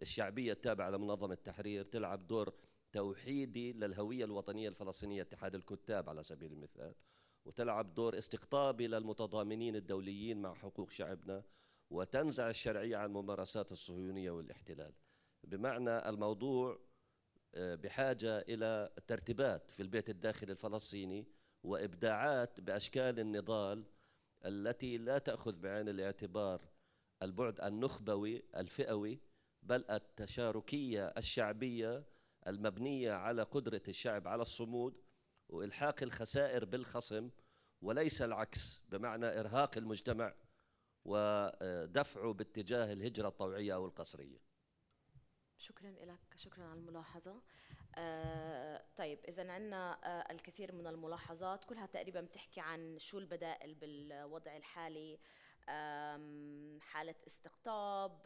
الشعبية التابعة لمنظمة التحرير تلعب دور توحيدي للهوية الوطنية الفلسطينية، اتحاد الكتاب على سبيل المثال، وتلعب دور استقطابي للمتضامنين الدوليين مع حقوق شعبنا، وتنزع الشرعية عن ممارسات الصهيونية والاحتلال. بمعنى الموضوع بحاجة إلى ترتيبات في البيت الداخلي الفلسطيني وإبداعات بأشكال النضال التي لا تأخذ بعين الاعتبار البعد النخبوي الفئوي، بل التشاركية الشعبية المبنية على قدرة الشعب على الصمود وإلحاق الخسائر بالخصم، وليس العكس، بمعنى إرهاق المجتمع ودفعه باتجاه الهجرة الطوعية أو القسرية. شكرا لك، شكرا على الملاحظة. طيب إذا عندنا الكثير من الملاحظات كلها تقريبا بتحكي عن شو البدائل بالوضع الحالي، حالة استقطاب،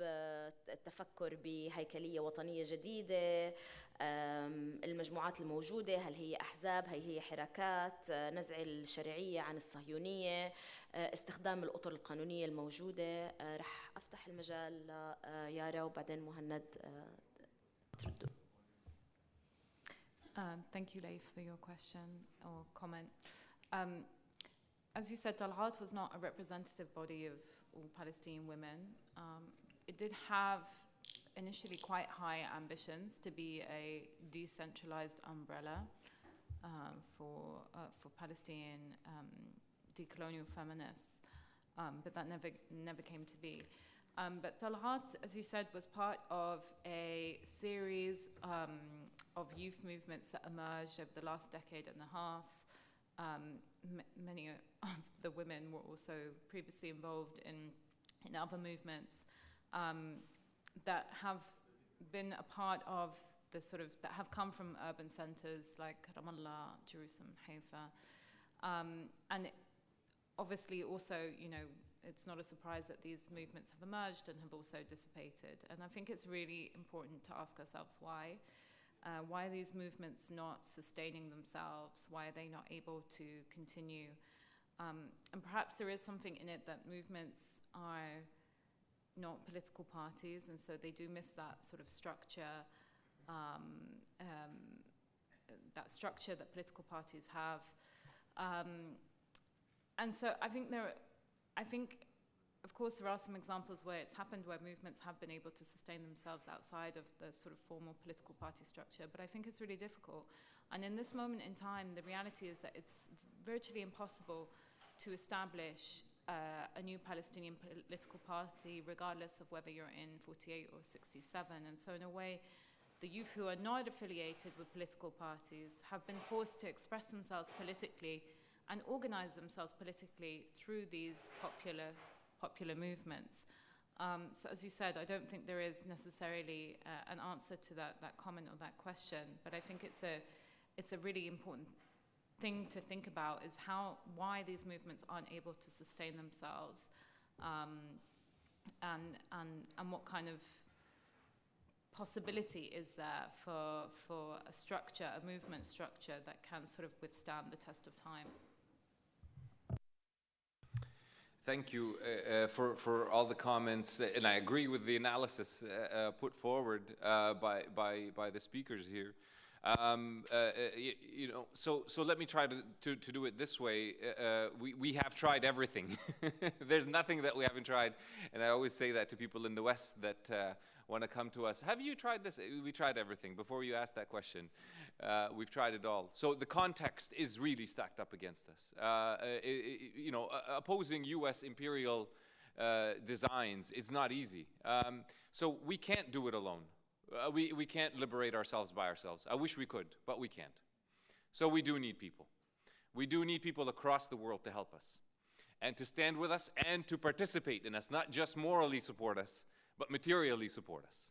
التفكر بهيكلية وطنية جديدة، المجموعات الموجودة، هل هي أحزاب، هي حركات، نزع الشرعية عن الصهيونية، استخدام الأطر القانونية الموجودة. رح أفتح المجال ليارا وبعدين مهند تردوا. Thank you, Leif, for your question or comment. As you said, Dalhat was not a representative body of all Palestinian women. It did have initially quite high ambitions to be a decentralized umbrella for Palestinian decolonial feminists, but that never came to be. But Dalhat, as you said, was part of a series of youth movements that emerged over the last decade and a half. Many of the women were also previously involved in other movements that have been a part of the sort of, that have come from urban centers like Ramallah, Jerusalem, Haifa. And obviously also, you know, it's not a surprise that these movements have emerged and have also dissipated. And I think it's really important to ask ourselves why. Why are these movements not sustaining themselves? Why are they not able to continue? And perhaps there is something in it that movements are not political parties, and so they do miss that sort of structure, that political parties have. And so I think, of course, there are some examples where it's happened where movements have been able to sustain themselves outside of the sort of formal political party structure, but I think it's really difficult. And in this moment in time, the reality is that it's virtually impossible to establish a new Palestinian political party, regardless of whether you're in 48 or 67. And so in a way, the youth who are not affiliated with political parties have been forced to express themselves politically and organize themselves politically through these popular movements. So as you said, I don't think there is necessarily an answer to that comment or that question, but I think it's a really important thing to think about, is why these movements aren't able to sustain themselves, and what kind of possibility is there for a structure, a movement structure that can sort of withstand the test of time? Thank you for all the comments, and I agree with the analysis put forward by the speakers here. You know, so let me try to do it this way. We have tried everything. There's nothing that we haven't tried, and I always say that to people in the West that want to come to us. Have you tried this? We tried everything. Before you ask that question, we've tried it all. So the context is really stacked up against us. You know, opposing U.S. imperial designs, it's not easy. So we can't do it alone. We can't liberate ourselves by ourselves. I wish we could, but we can't. So we do need people. We do need people across the world to help us and to stand with us and to participate in us, not just morally support us, but materially support us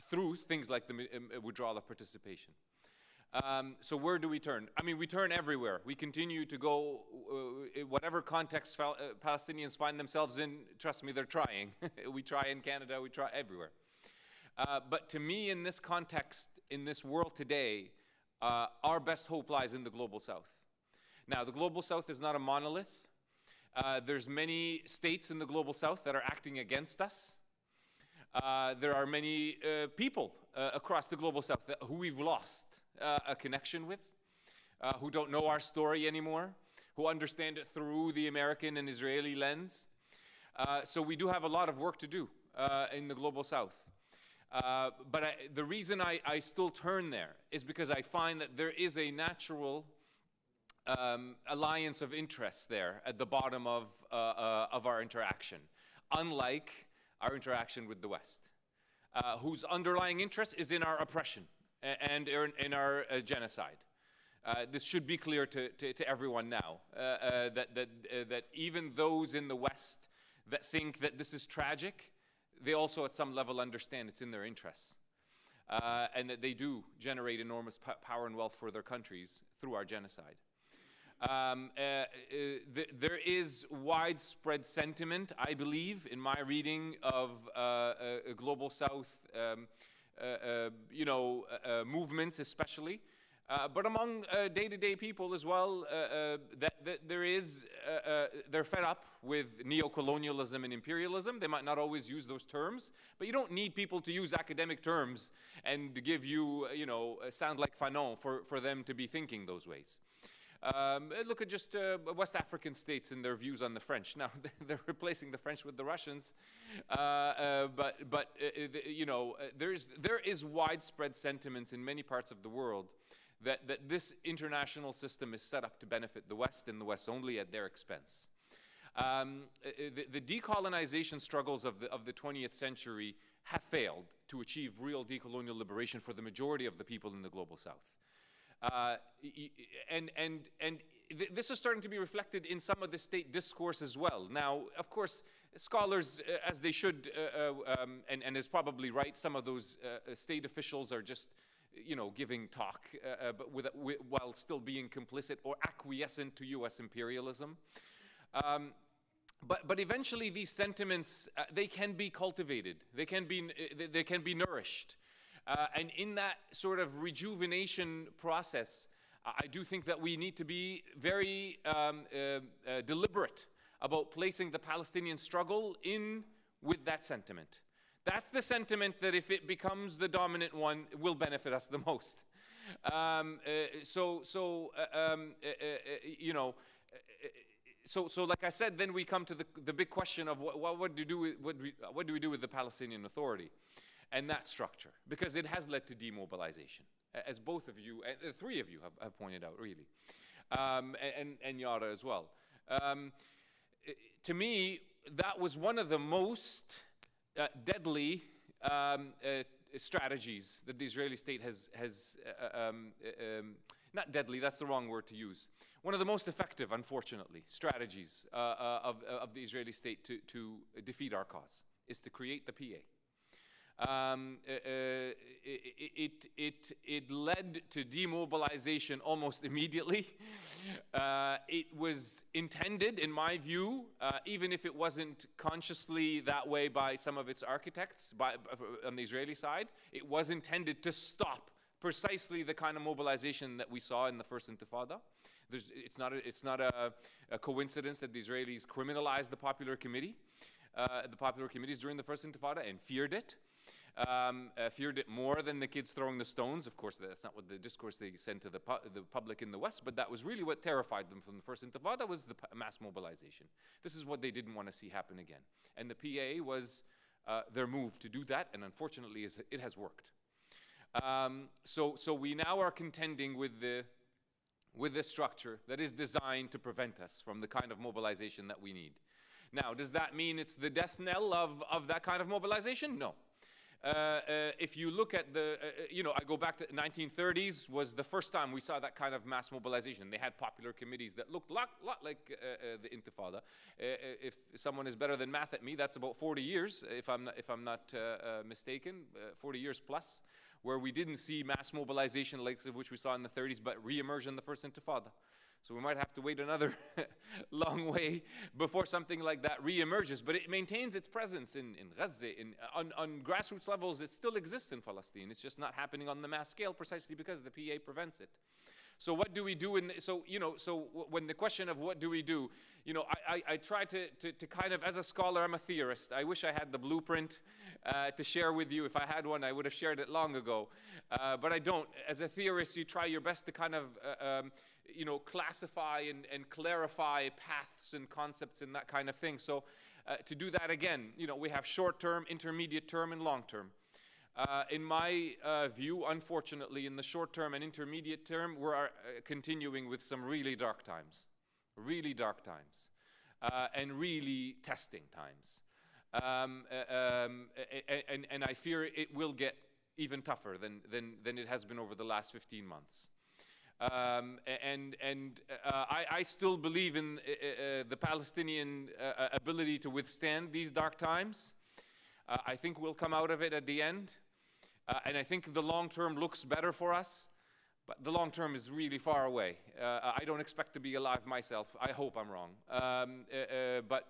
through things like the withdrawal of participation. So where do we turn? I mean, we turn everywhere. We continue to go, whatever context Palestinians find themselves in, trust me, they're trying. We try in Canada, we try everywhere. But to me, in this context, in this world today, our best hope lies in the Global South. Now, the Global South is not a monolith. There's many states in the Global South that are acting against us. There are many people across the Global South who we've lost a connection with, who don't know our story anymore, who understand it through the American and Israeli lens. So we do have a lot of work to do in the Global South. But the reason I still turn there is because I find that there is a natural alliance of interests there at the bottom of our interaction, unlike our interaction with the West, whose underlying interest is in our oppression and in our genocide. This should be clear to everyone now, that even those in the West that think that this is tragic, they also at some level understand it's in their interests, and that they do generate enormous power and wealth for their countries through our genocide. There is widespread sentiment, I believe, in my reading of a Global South movements especially, but among day-to-day people as well, that they're fed up with neocolonialism and imperialism. They might not always use those terms, but you don't need people to use academic terms and to give you, sound like Fanon for them to be thinking those ways. Look at just West African states and their views on the French. Now, they're replacing the French with the Russians, there is widespread sentiments in many parts of the world that this international system is set up to benefit the West and the West only at their expense. The decolonization struggles of the 20th century have failed to achieve real decolonial liberation for the majority of the people in the Global South. This is starting to be reflected in some of the state discourse as well. Now, of course, scholars, as they should, and is probably right, some of those state officials are just, giving talk, but while still being complicit or acquiescent to U.S. imperialism. But eventually, these sentiments they can be cultivated. They can be nourished. And in that sort of rejuvenation process, I do think that we need to be very deliberate about placing the Palestinian struggle in with that sentiment. That's the sentiment that if it becomes the dominant one, will benefit us the most. So like I said, then we come to the big question of what do we do with the Palestinian Authority and that structure, because it has led to demobilization, as both of you, the three of you have pointed out, really, and Yara as well. To me, that was one of the most deadly strategies that the Israeli state has not deadly, that's the wrong word to use. One of the most effective, unfortunately, strategies of the Israeli state to defeat our cause is to create the PA. It led to demobilization almost immediately. It was intended, in my view, even if it wasn't consciously that way by some of its architects on the Israeli side, it was intended to stop precisely the kind of mobilization that we saw in the first Intifada. It's not a coincidence that the Israelis criminalized the popular committees during the first Intifada and feared it. Feared it more than the kids throwing the stones. Of course, that's not what the discourse they sent to the public in the West, but that was really what terrified them from the first Intifada, was the mass mobilization. This is what they didn't want to see happen again. And the PA was their move to do that, and unfortunately it has worked. So we now are contending with this structure that is designed to prevent us from the kind of mobilization that we need. Now, does that mean it's the death knell of that kind of mobilization? No. If you look at I go back to the 1930s was the first time we saw that kind of mass mobilization. They had popular committees that looked a lot like the Intifada. If someone is better than math at me, that's about 40 years, if I'm not mistaken, 40 years plus, where we didn't see mass mobilization like which we saw in the 30s, but re-emerge in the first Intifada. So we might have to wait another long way before something like that re-emerges. But it maintains its presence in Gaza. On grassroots levels, it still exists in Palestine. It's just not happening on the mass scale precisely because the PA prevents it. So what do we do? So when the question of what do we do, I try to kind of, as a scholar, I'm a theorist. I wish I had the blueprint to share with you. If I had one, I would have shared it long ago. But I don't. As a theorist, you try your best to kind of classify and clarify paths and concepts and that kind of thing. So to do that again, we have short-term, intermediate term, and long-term. In my view, unfortunately, in the short term and intermediate term, we're continuing with some really dark times, and really testing times. And I fear it will get even tougher than it has been over the last 15 months. I still believe in the Palestinian ability to withstand these dark times. I think we'll come out of it at the end. And I think the long term looks better for us, but the long term is really far away. I don't expect to be alive myself. I hope I'm wrong. But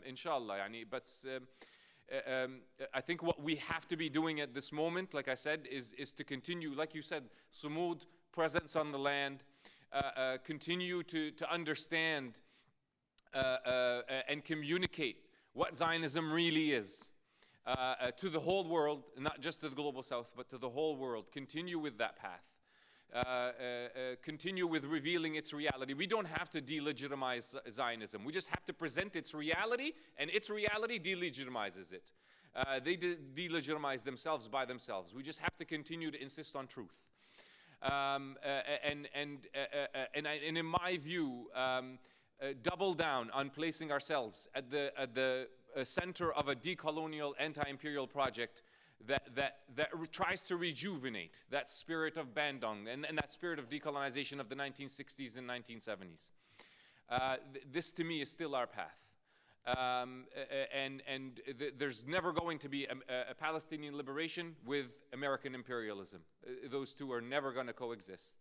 inshallah, I think what we have to be doing at this moment, like I said, is to continue, like you said, sumud, presence on the land, continue to understand and communicate what Zionism really is. To the whole world, not just to the global south, but to the whole world. Continue with that path. Continue with revealing its reality. We don't have to delegitimize Zionism. We just have to present its reality, and its reality delegitimizes it. They delegitimize themselves by themselves. We just have to continue to insist on truth. And in my view, double down on placing ourselves at the center of a decolonial, anti-imperial project that tries to rejuvenate that spirit of Bandung and that spirit of decolonization of the 1960s and 1970s. This, to me, is still our path. There's never going to be a Palestinian liberation with American imperialism. Those two are never going to coexist.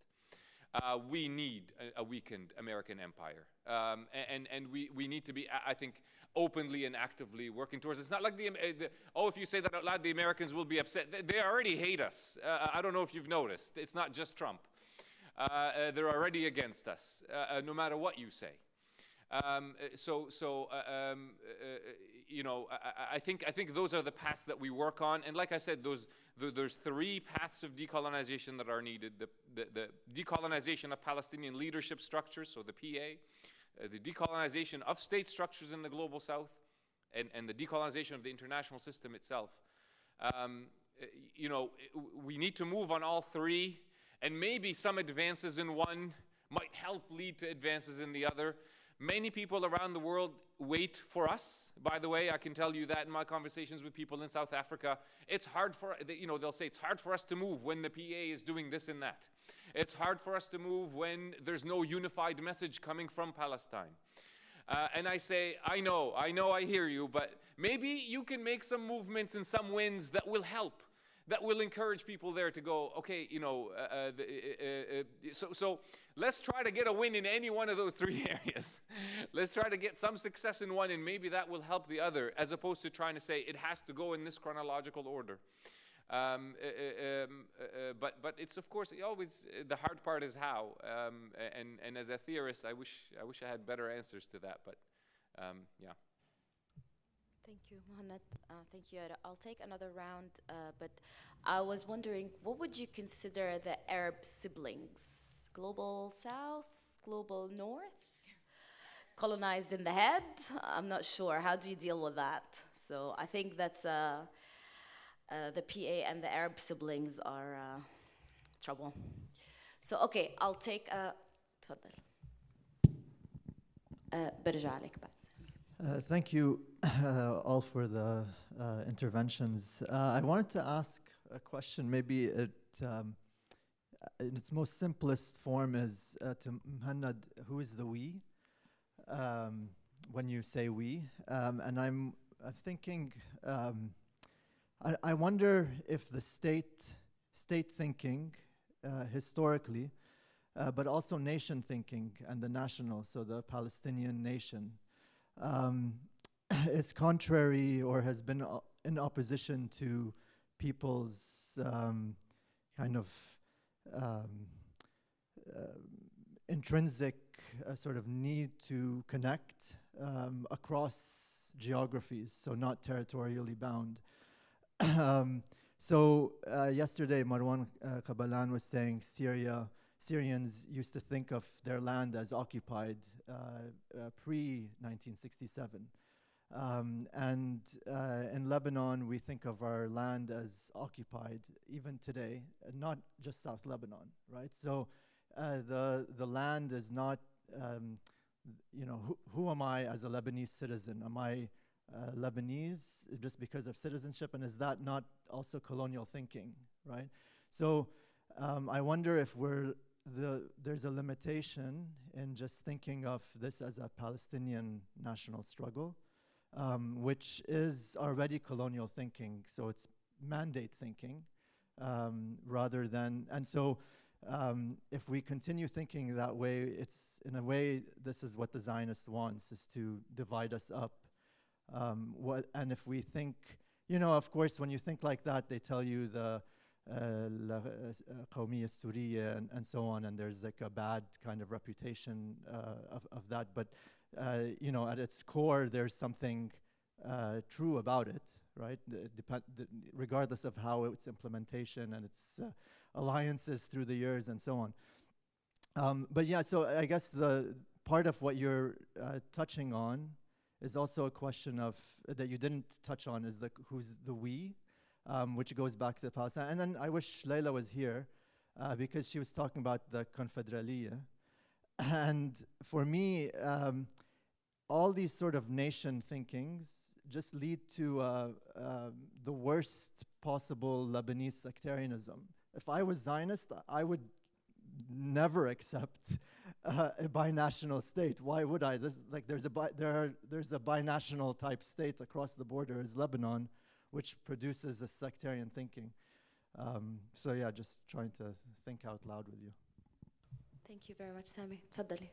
We need a weakened American empire. And we need to be, I think, openly and actively working towards it. It's not like if you say that out loud, the Americans will be upset. They already hate us. I don't know if you've noticed. It's not just Trump. They're already against us, no matter what you say. I think those are the paths that we work on. And like I said, there's three paths of decolonization that are needed. The decolonization of Palestinian leadership structures, so the PA, the decolonization of state structures in the global south, and the decolonization of the international system itself. We need to move on all three, and maybe some advances in one might help lead to advances in the other. Many people around the world wait for us. By the way, I can tell you that in my conversations with people in South Africa, it's hard for, they'll say it's hard for us to move when the PA is doing this and that. It's hard for us to move when there's no unified message coming from Palestine. And I say, I know, I hear you, but maybe you can make some movements and some wins that will help, that will encourage people there to go, okay, you know, so let's try to get a win in any one of those three areas. Let's try to get some success in one, and maybe that will help the other, as opposed to trying to say it has to go in this chronological order. But it's, of course, always the hard part is how. And as a theorist, I wish I had better answers to that. But yeah. Thank you, Mohamed. Thank you. I'll take another round. But I was wondering, what would you consider the Arab siblings? Global South, Global North, colonized in the head? I'm not sure. How do you deal with that? So I think that's the PA and the Arab siblings are trouble. So okay, I'll take تفضل. برجع لك بعد. Thank you all for the interventions. I wanted to ask a question. Maybe in its most simplest form is to Mohamed, who is the we? When you say we, and I'm thinking. I wonder if the state thinking historically, but also nation thinking and the national, so the Palestinian nation, is contrary or has been in opposition to people's kind of intrinsic sort of need to connect across geographies, so not territorially bound. So yesterday Marwan Qabalan was saying Syrians used to think of their land as occupied pre-1967. And in Lebanon, we think of our land as occupied even today, not just South Lebanon, right? So the land is not, you know, who am I as a Lebanese citizen? Am I Lebanese just because of citizenship, and is that not also colonial thinking, right? So I wonder if there's a limitation in just thinking of this as a Palestinian national struggle, which is already colonial thinking, so it's mandate thinking rather than, and so if we continue thinking that way, it's in a way, this is what the Zionist wants, is to divide us up. And if we think, you know, of course, when you think like that, they tell you the قومية السورية and so on, and there's like a bad kind of reputation of that. But, you know, at its core, there's something true about it, right? Regardless of how its implementation and its alliances through the years and so on. But yeah, so I guess the part of what you're touching on is also a question of that you didn't touch on, is who's the we, which goes back to Palestine. And then I wish Layla was here because she was talking about the Confederaliya. And for me, all these sort of nation thinkings just lead to the worst possible Lebanese sectarianism. If I was Zionist, I would never accept a binational state. Why would I? There's a binational type state across the border is Lebanon, which produces a sectarian thinking. So yeah, just trying to think out loud with you. Thank you very much, Sami. تفضلي.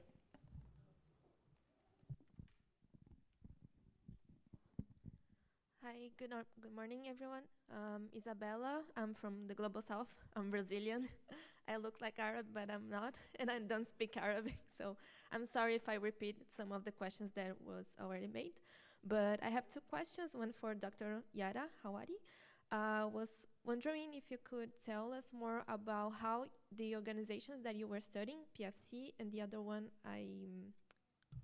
Hi, good morning, everyone. Isabella, I'm from the Global South. I'm Brazilian. I look like Arab, but I'm not, and I don't speak Arabic, so I'm sorry if I repeat some of the questions that was already made. But I have two questions, one for Dr. Yara Hawari. Was wondering if you could tell us more about how the organizations that you were studying, PFC, and the other one,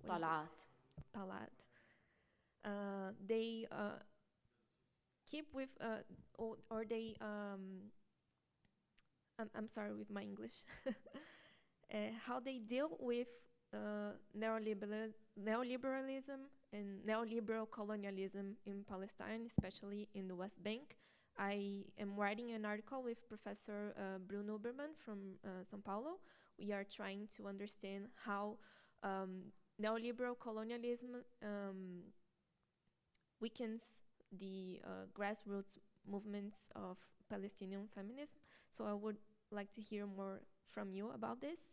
طلعت. They keep with, or they, I'm sorry with my English, how they deal with neoliberalism and neoliberal colonialism in Palestine, especially in the West Bank. I am writing an article with Professor Bruno Uberman from São Paulo. We are trying to understand how neoliberal colonialism weakens the grassroots movements of Palestinian feminism. So I would like to hear more from you about this.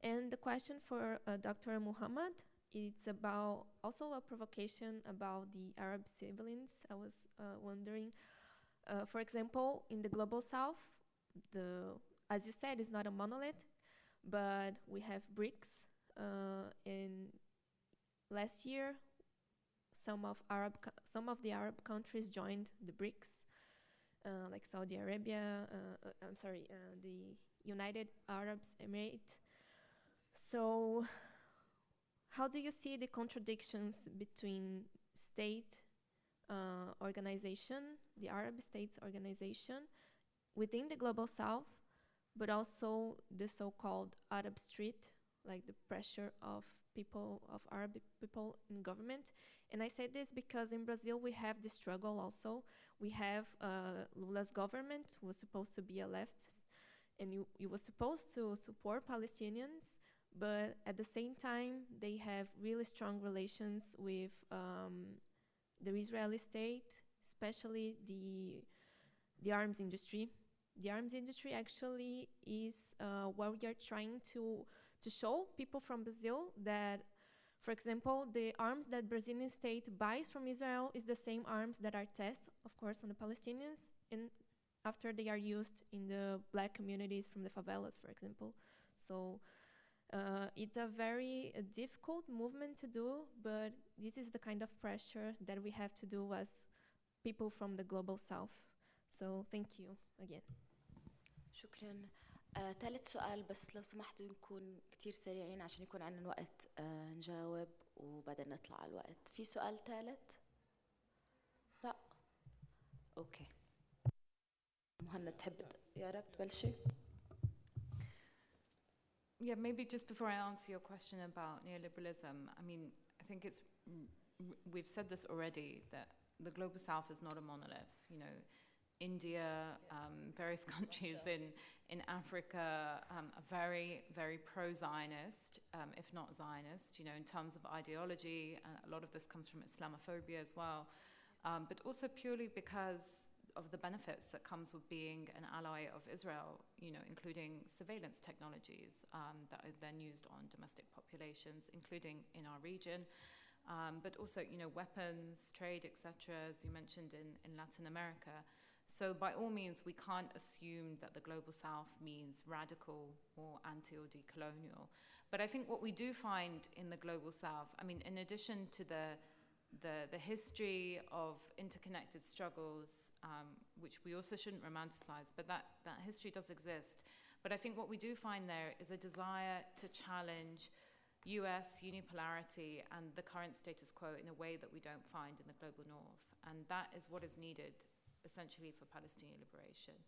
And the question for Dr. Muhammad, it's about also a provocation about the Arab siblings. I was wondering, for example, in the Global South, as you said, it's not a monolith, but we have BRICS. In last year, some of the Arab countries joined the BRICS, like Saudi Arabia, the United Arab Emirates. So how do you see the contradictions between state organization, the Arab states organization, within the Global South, but also the so-called Arab Street, like the pressure of Arab people in government? And I say this because in Brazil we have this struggle also. We have Lula's government was supposed to be a leftist, and you was supposed to support Palestinians, but at the same time they have really strong relations with the Israeli state, especially the arms industry. The arms industry actually is where we are trying to show people from Brazil that, for example, the arms that Brazilian state buys from Israel is the same arms that are tested, of course, on the Palestinians, and after they are used in the black communities from the favelas, for example. So it's a very difficult movement to do, but this is the kind of pressure that we have to do as people from the Global South. So thank you again. شكرا. ثالث سؤال بس لو سمحتوا نكون كتير سريعين عشان يكون عندنا وقت نجاوب وبعدين نطلع على الوقت. في سؤال ثالث؟ لا. اوكي. مهند تحب يا رب تبلشي؟ Yeah, maybe just before I answer your question about neoliberalism, I mean, I think we've said this already, that the Global South is not a monolith. You know, India, various countries in Africa are very, very pro-Zionist, if not Zionist, you know, in terms of ideology. A lot of this comes from Islamophobia as well, but also purely because of the benefits that comes with being an ally of Israel, you know, including surveillance technologies that are then used on domestic populations, including in our region, but also, you know, weapons, trade, etc., as you mentioned in Latin America. So by all means, we can't assume that the Global South means radical or anti or decolonial. But I think what we do find in the Global South, I mean, in addition to the history of interconnected struggles, which we also shouldn't romanticize, but that history does exist. But I think what we do find there is a desire to challenge US unipolarity and the current status quo in a way that we don't find in the Global North. And that is what is needed essentially for Palestinian liberation.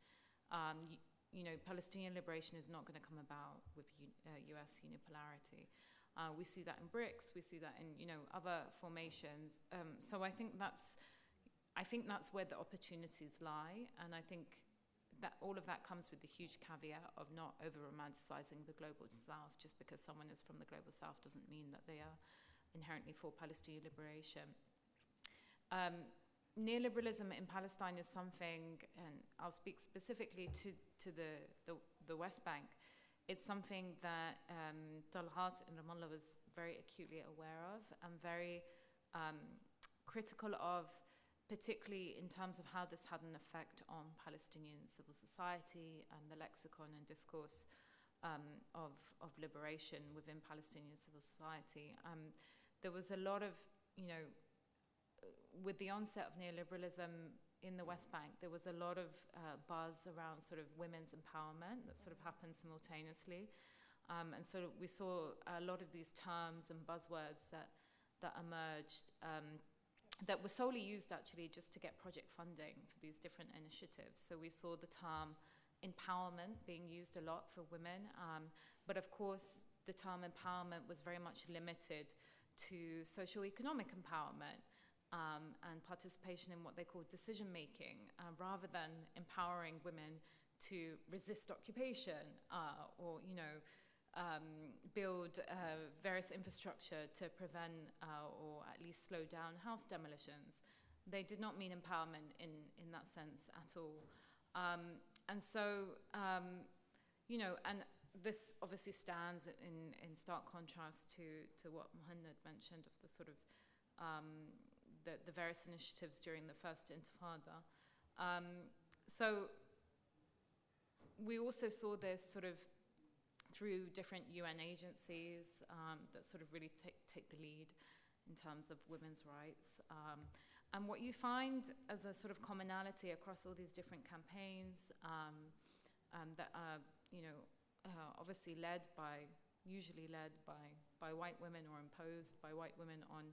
You know, Palestinian liberation is not going to come about with US unipolarity. We see that in BRICS, we see that in, you know, other formations. So I think that's where the opportunities lie, and I think that all of that comes with the huge caveat of not over-romanticizing the Global South. Just because someone is from the Global South doesn't mean that they are inherently for Palestinian liberation. Neoliberalism in Palestine is something, and I'll speak specifically to the West Bank. It's something that Talhat in Ramallah was very acutely aware of and very critical of, particularly in terms of how this had an effect on Palestinian civil society and the lexicon and discourse of liberation within Palestinian civil society. There was a lot of, you know, with the onset of neoliberalism in the West Bank, there was a lot of buzz around sort of women's empowerment that sort of happened simultaneously. And so we saw a lot of these terms and buzzwords that emerged that were solely used actually just to get project funding for these different initiatives. So we saw the term empowerment being used a lot for women. But of course, the term empowerment was very much limited to socioeconomic empowerment. And participation in what they call decision-making, rather than empowering women to resist occupation or, you know, build various infrastructure to prevent or at least slow down house demolitions. They did not mean empowerment in that sense at all. And so, you know, and this obviously stands in stark contrast to what Muhannad mentioned of the sort of the various initiatives during the first Intifada. So we also saw this sort of through different UN agencies that sort of really take the lead in terms of women's rights. And what you find as a sort of commonality across all these different campaigns that are, you know, obviously usually led by white women or imposed by white women on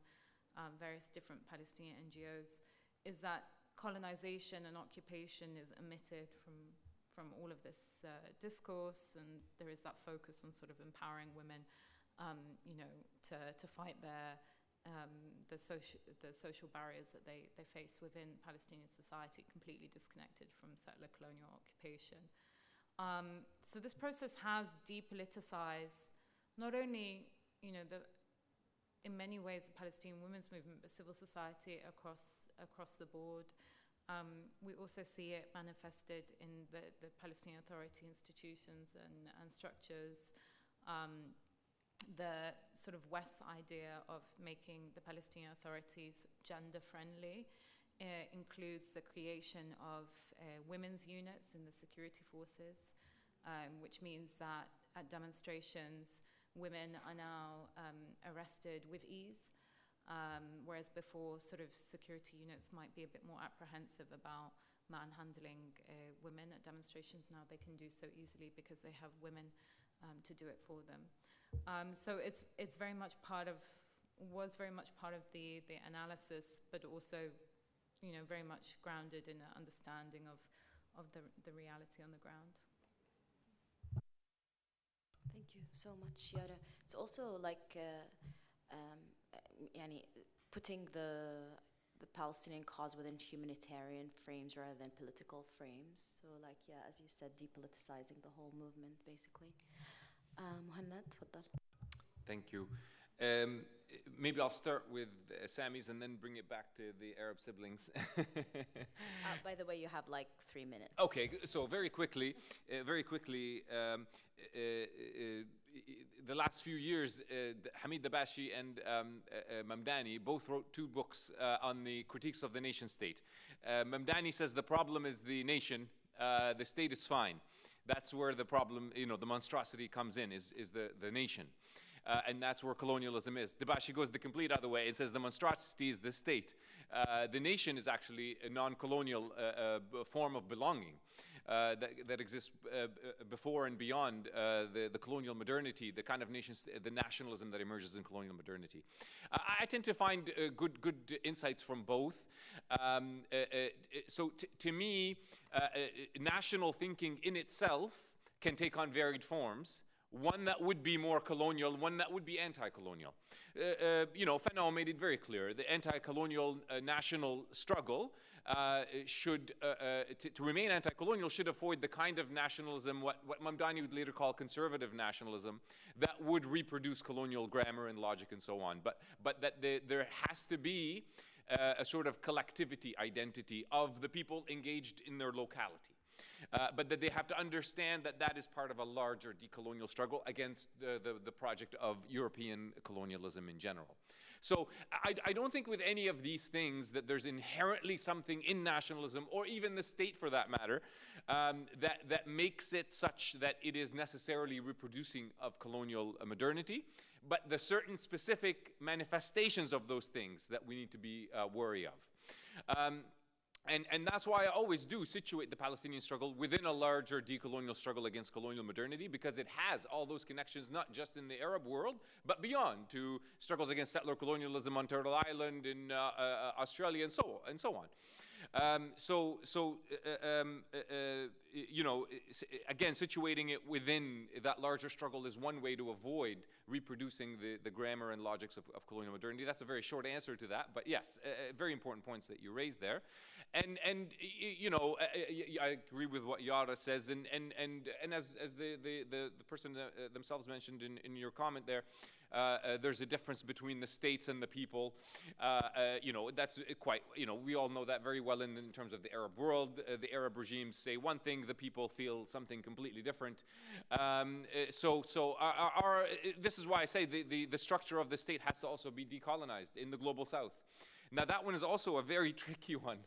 various different Palestinian NGOs, is that colonization and occupation is omitted from all of this discourse, and there is that focus on sort of empowering women, you know, to fight the social barriers that they face within Palestinian society, completely disconnected from settler colonial occupation. So this process has depoliticized not only, you know, in many ways the Palestinian women's movement, but civil society across the board. We also see it manifested in the Palestinian Authority institutions and structures. The sort of West's idea of making the Palestinian authorities gender-friendly includes the creation of women's units in the security forces, which means that at demonstrations, women are now arrested with ease, whereas before sort of security units might be a bit more apprehensive about manhandling women at demonstrations. Now they can do so easily because they have women to do it for them. So it's very much was very much part of the analysis, but also, you know, very much grounded in an understanding of the reality on the ground. Thank you so much, Yara. It's also like putting the Palestinian cause within humanitarian frames rather than political frames. So like, yeah, as you said, depoliticizing the whole movement, basically. Muhannad, tfaddal. Thank you. Maybe I'll start with Sami's and then bring it back to the Arab siblings. By the way, you have like 3 minutes. Okay, so very quickly, the last few years, Hamid Dabashi and Mamdani both wrote 2 books on the critiques of the nation state. Mamdani says the problem is the nation, the state is fine. That's where the problem, you know, the monstrosity comes in, is the nation. And that's where colonialism is. Dabashi goes the complete other way and says the monstrosity is the state. The nation is actually a non-colonial form of belonging that exists before and beyond the colonial modernity, the kind of the nationalism that emerges in colonial modernity. I tend to find good insights from both. So to me, national thinking in itself can take on varied forms. One that would be more colonial, one that would be anti-colonial. You know, Fanon made it very clear. The anti-colonial national struggle should, to remain anti-colonial, should avoid the kind of nationalism, what Mamdani would later call conservative nationalism, that would reproduce colonial grammar and logic and so on. But that there has to be a sort of collectivity identity of the people engaged in their locality. But that they have to understand that that is part of a larger decolonial struggle against the project of European colonialism in general. So I don't think with any of these things that there's inherently something in nationalism, or even the state for that matter, that makes it such that it is necessarily reproducing of colonial modernity, but the certain specific manifestations of those things that we need to be wary of. And that's why I always do situate the Palestinian struggle within a larger decolonial struggle against colonial modernity, because it has all those connections, not just in the Arab world, but beyond, to struggles against settler colonialism on Turtle Island, in Australia, and so on. you know, again, situating it within that larger struggle is one way to avoid reproducing the grammar and logics of colonial modernity. That's a very short answer to that, but yes, very important points that you raised there. And you know, I agree with what Yara says, and as the person themselves mentioned in your comment there, there's a difference between the states and the people. You know, that's quite, you know, we all know that very well in terms of the Arab world. The Arab regimes say one thing, the people feel something completely different. This is why I say the structure of the state has to also be decolonized in the global south. Now that one is also a very tricky one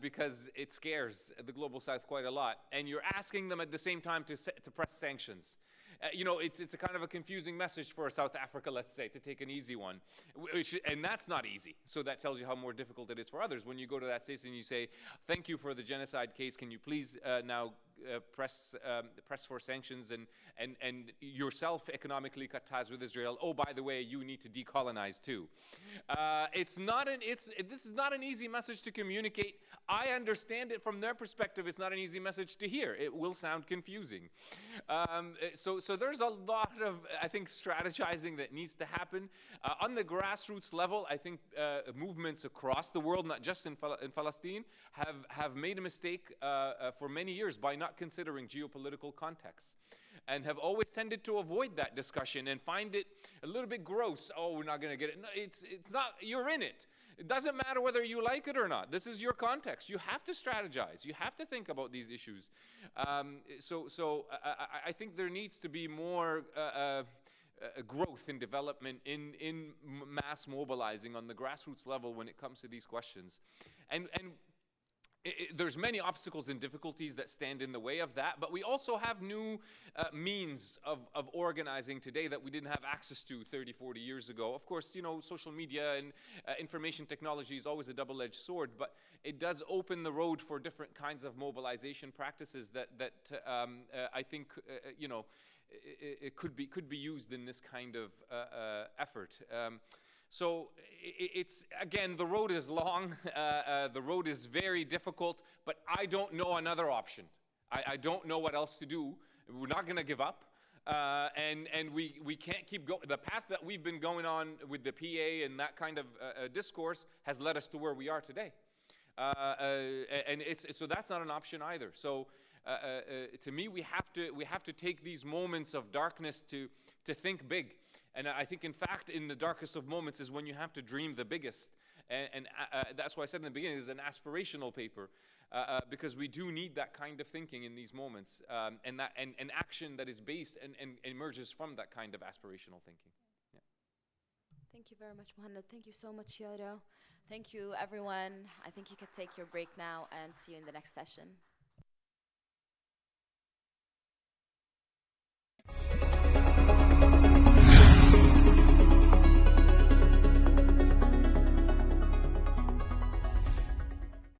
because it scares the global south quite a lot. And you're asking them at the same time to press sanctions. You know, it's a kind of a confusing message for South Africa, let's say, to take an easy one. And that's not easy. So that tells you how more difficult it is for others. When you go to that state and you say, thank you for the genocide case, can you please now press for sanctions and yourself economically cut ties with Israel. Oh, by the way, you need to decolonize too. This is not an easy message to communicate. I understand it from their perspective. It's not an easy message to hear. It will sound confusing. So there's a lot of, I think, strategizing that needs to happen. On the grassroots level, I think movements across the world, not just in Palestine, have made a mistake for many years by not considering geopolitical context, and have always tended to avoid that discussion and find it a little bit gross. Oh, we're not going to get it. No, it's not, you're in it. It doesn't matter whether you like it or not. This is your context. You have to strategize. You have to think about these issues. I think there needs to be more growth and development in mass mobilizing on the grassroots level when it comes to these questions. And there's many obstacles and difficulties that stand in the way of that, but we also have new means of organizing today that we didn't have access to 30, 40 years ago. Of course, you know, social media and information technology is always a double-edged sword, but it does open the road for different kinds of mobilization practices that I think, you know, it could be used in this kind of effort. So it's, again, the road is long, the road is very difficult, but I don't know another option. I don't know what else to do. We're not going to give up, and we can't keep going. The path that we've been going on with the PA and that kind of discourse has led us to where we are today. So that's not an option either. So to me, we have to take these moments of darkness to think big. And I think, in fact, in the darkest of moments is when you have to dream the biggest. And that's why I said in the beginning, it's an aspirational paper, because we do need that kind of thinking in these moments, and action that is based and emerges from that kind of aspirational thinking. Yeah. Thank you very much, Muhannad. Thank you so much, Yara. Thank you, everyone. I think you can take your break now and see you in the next session.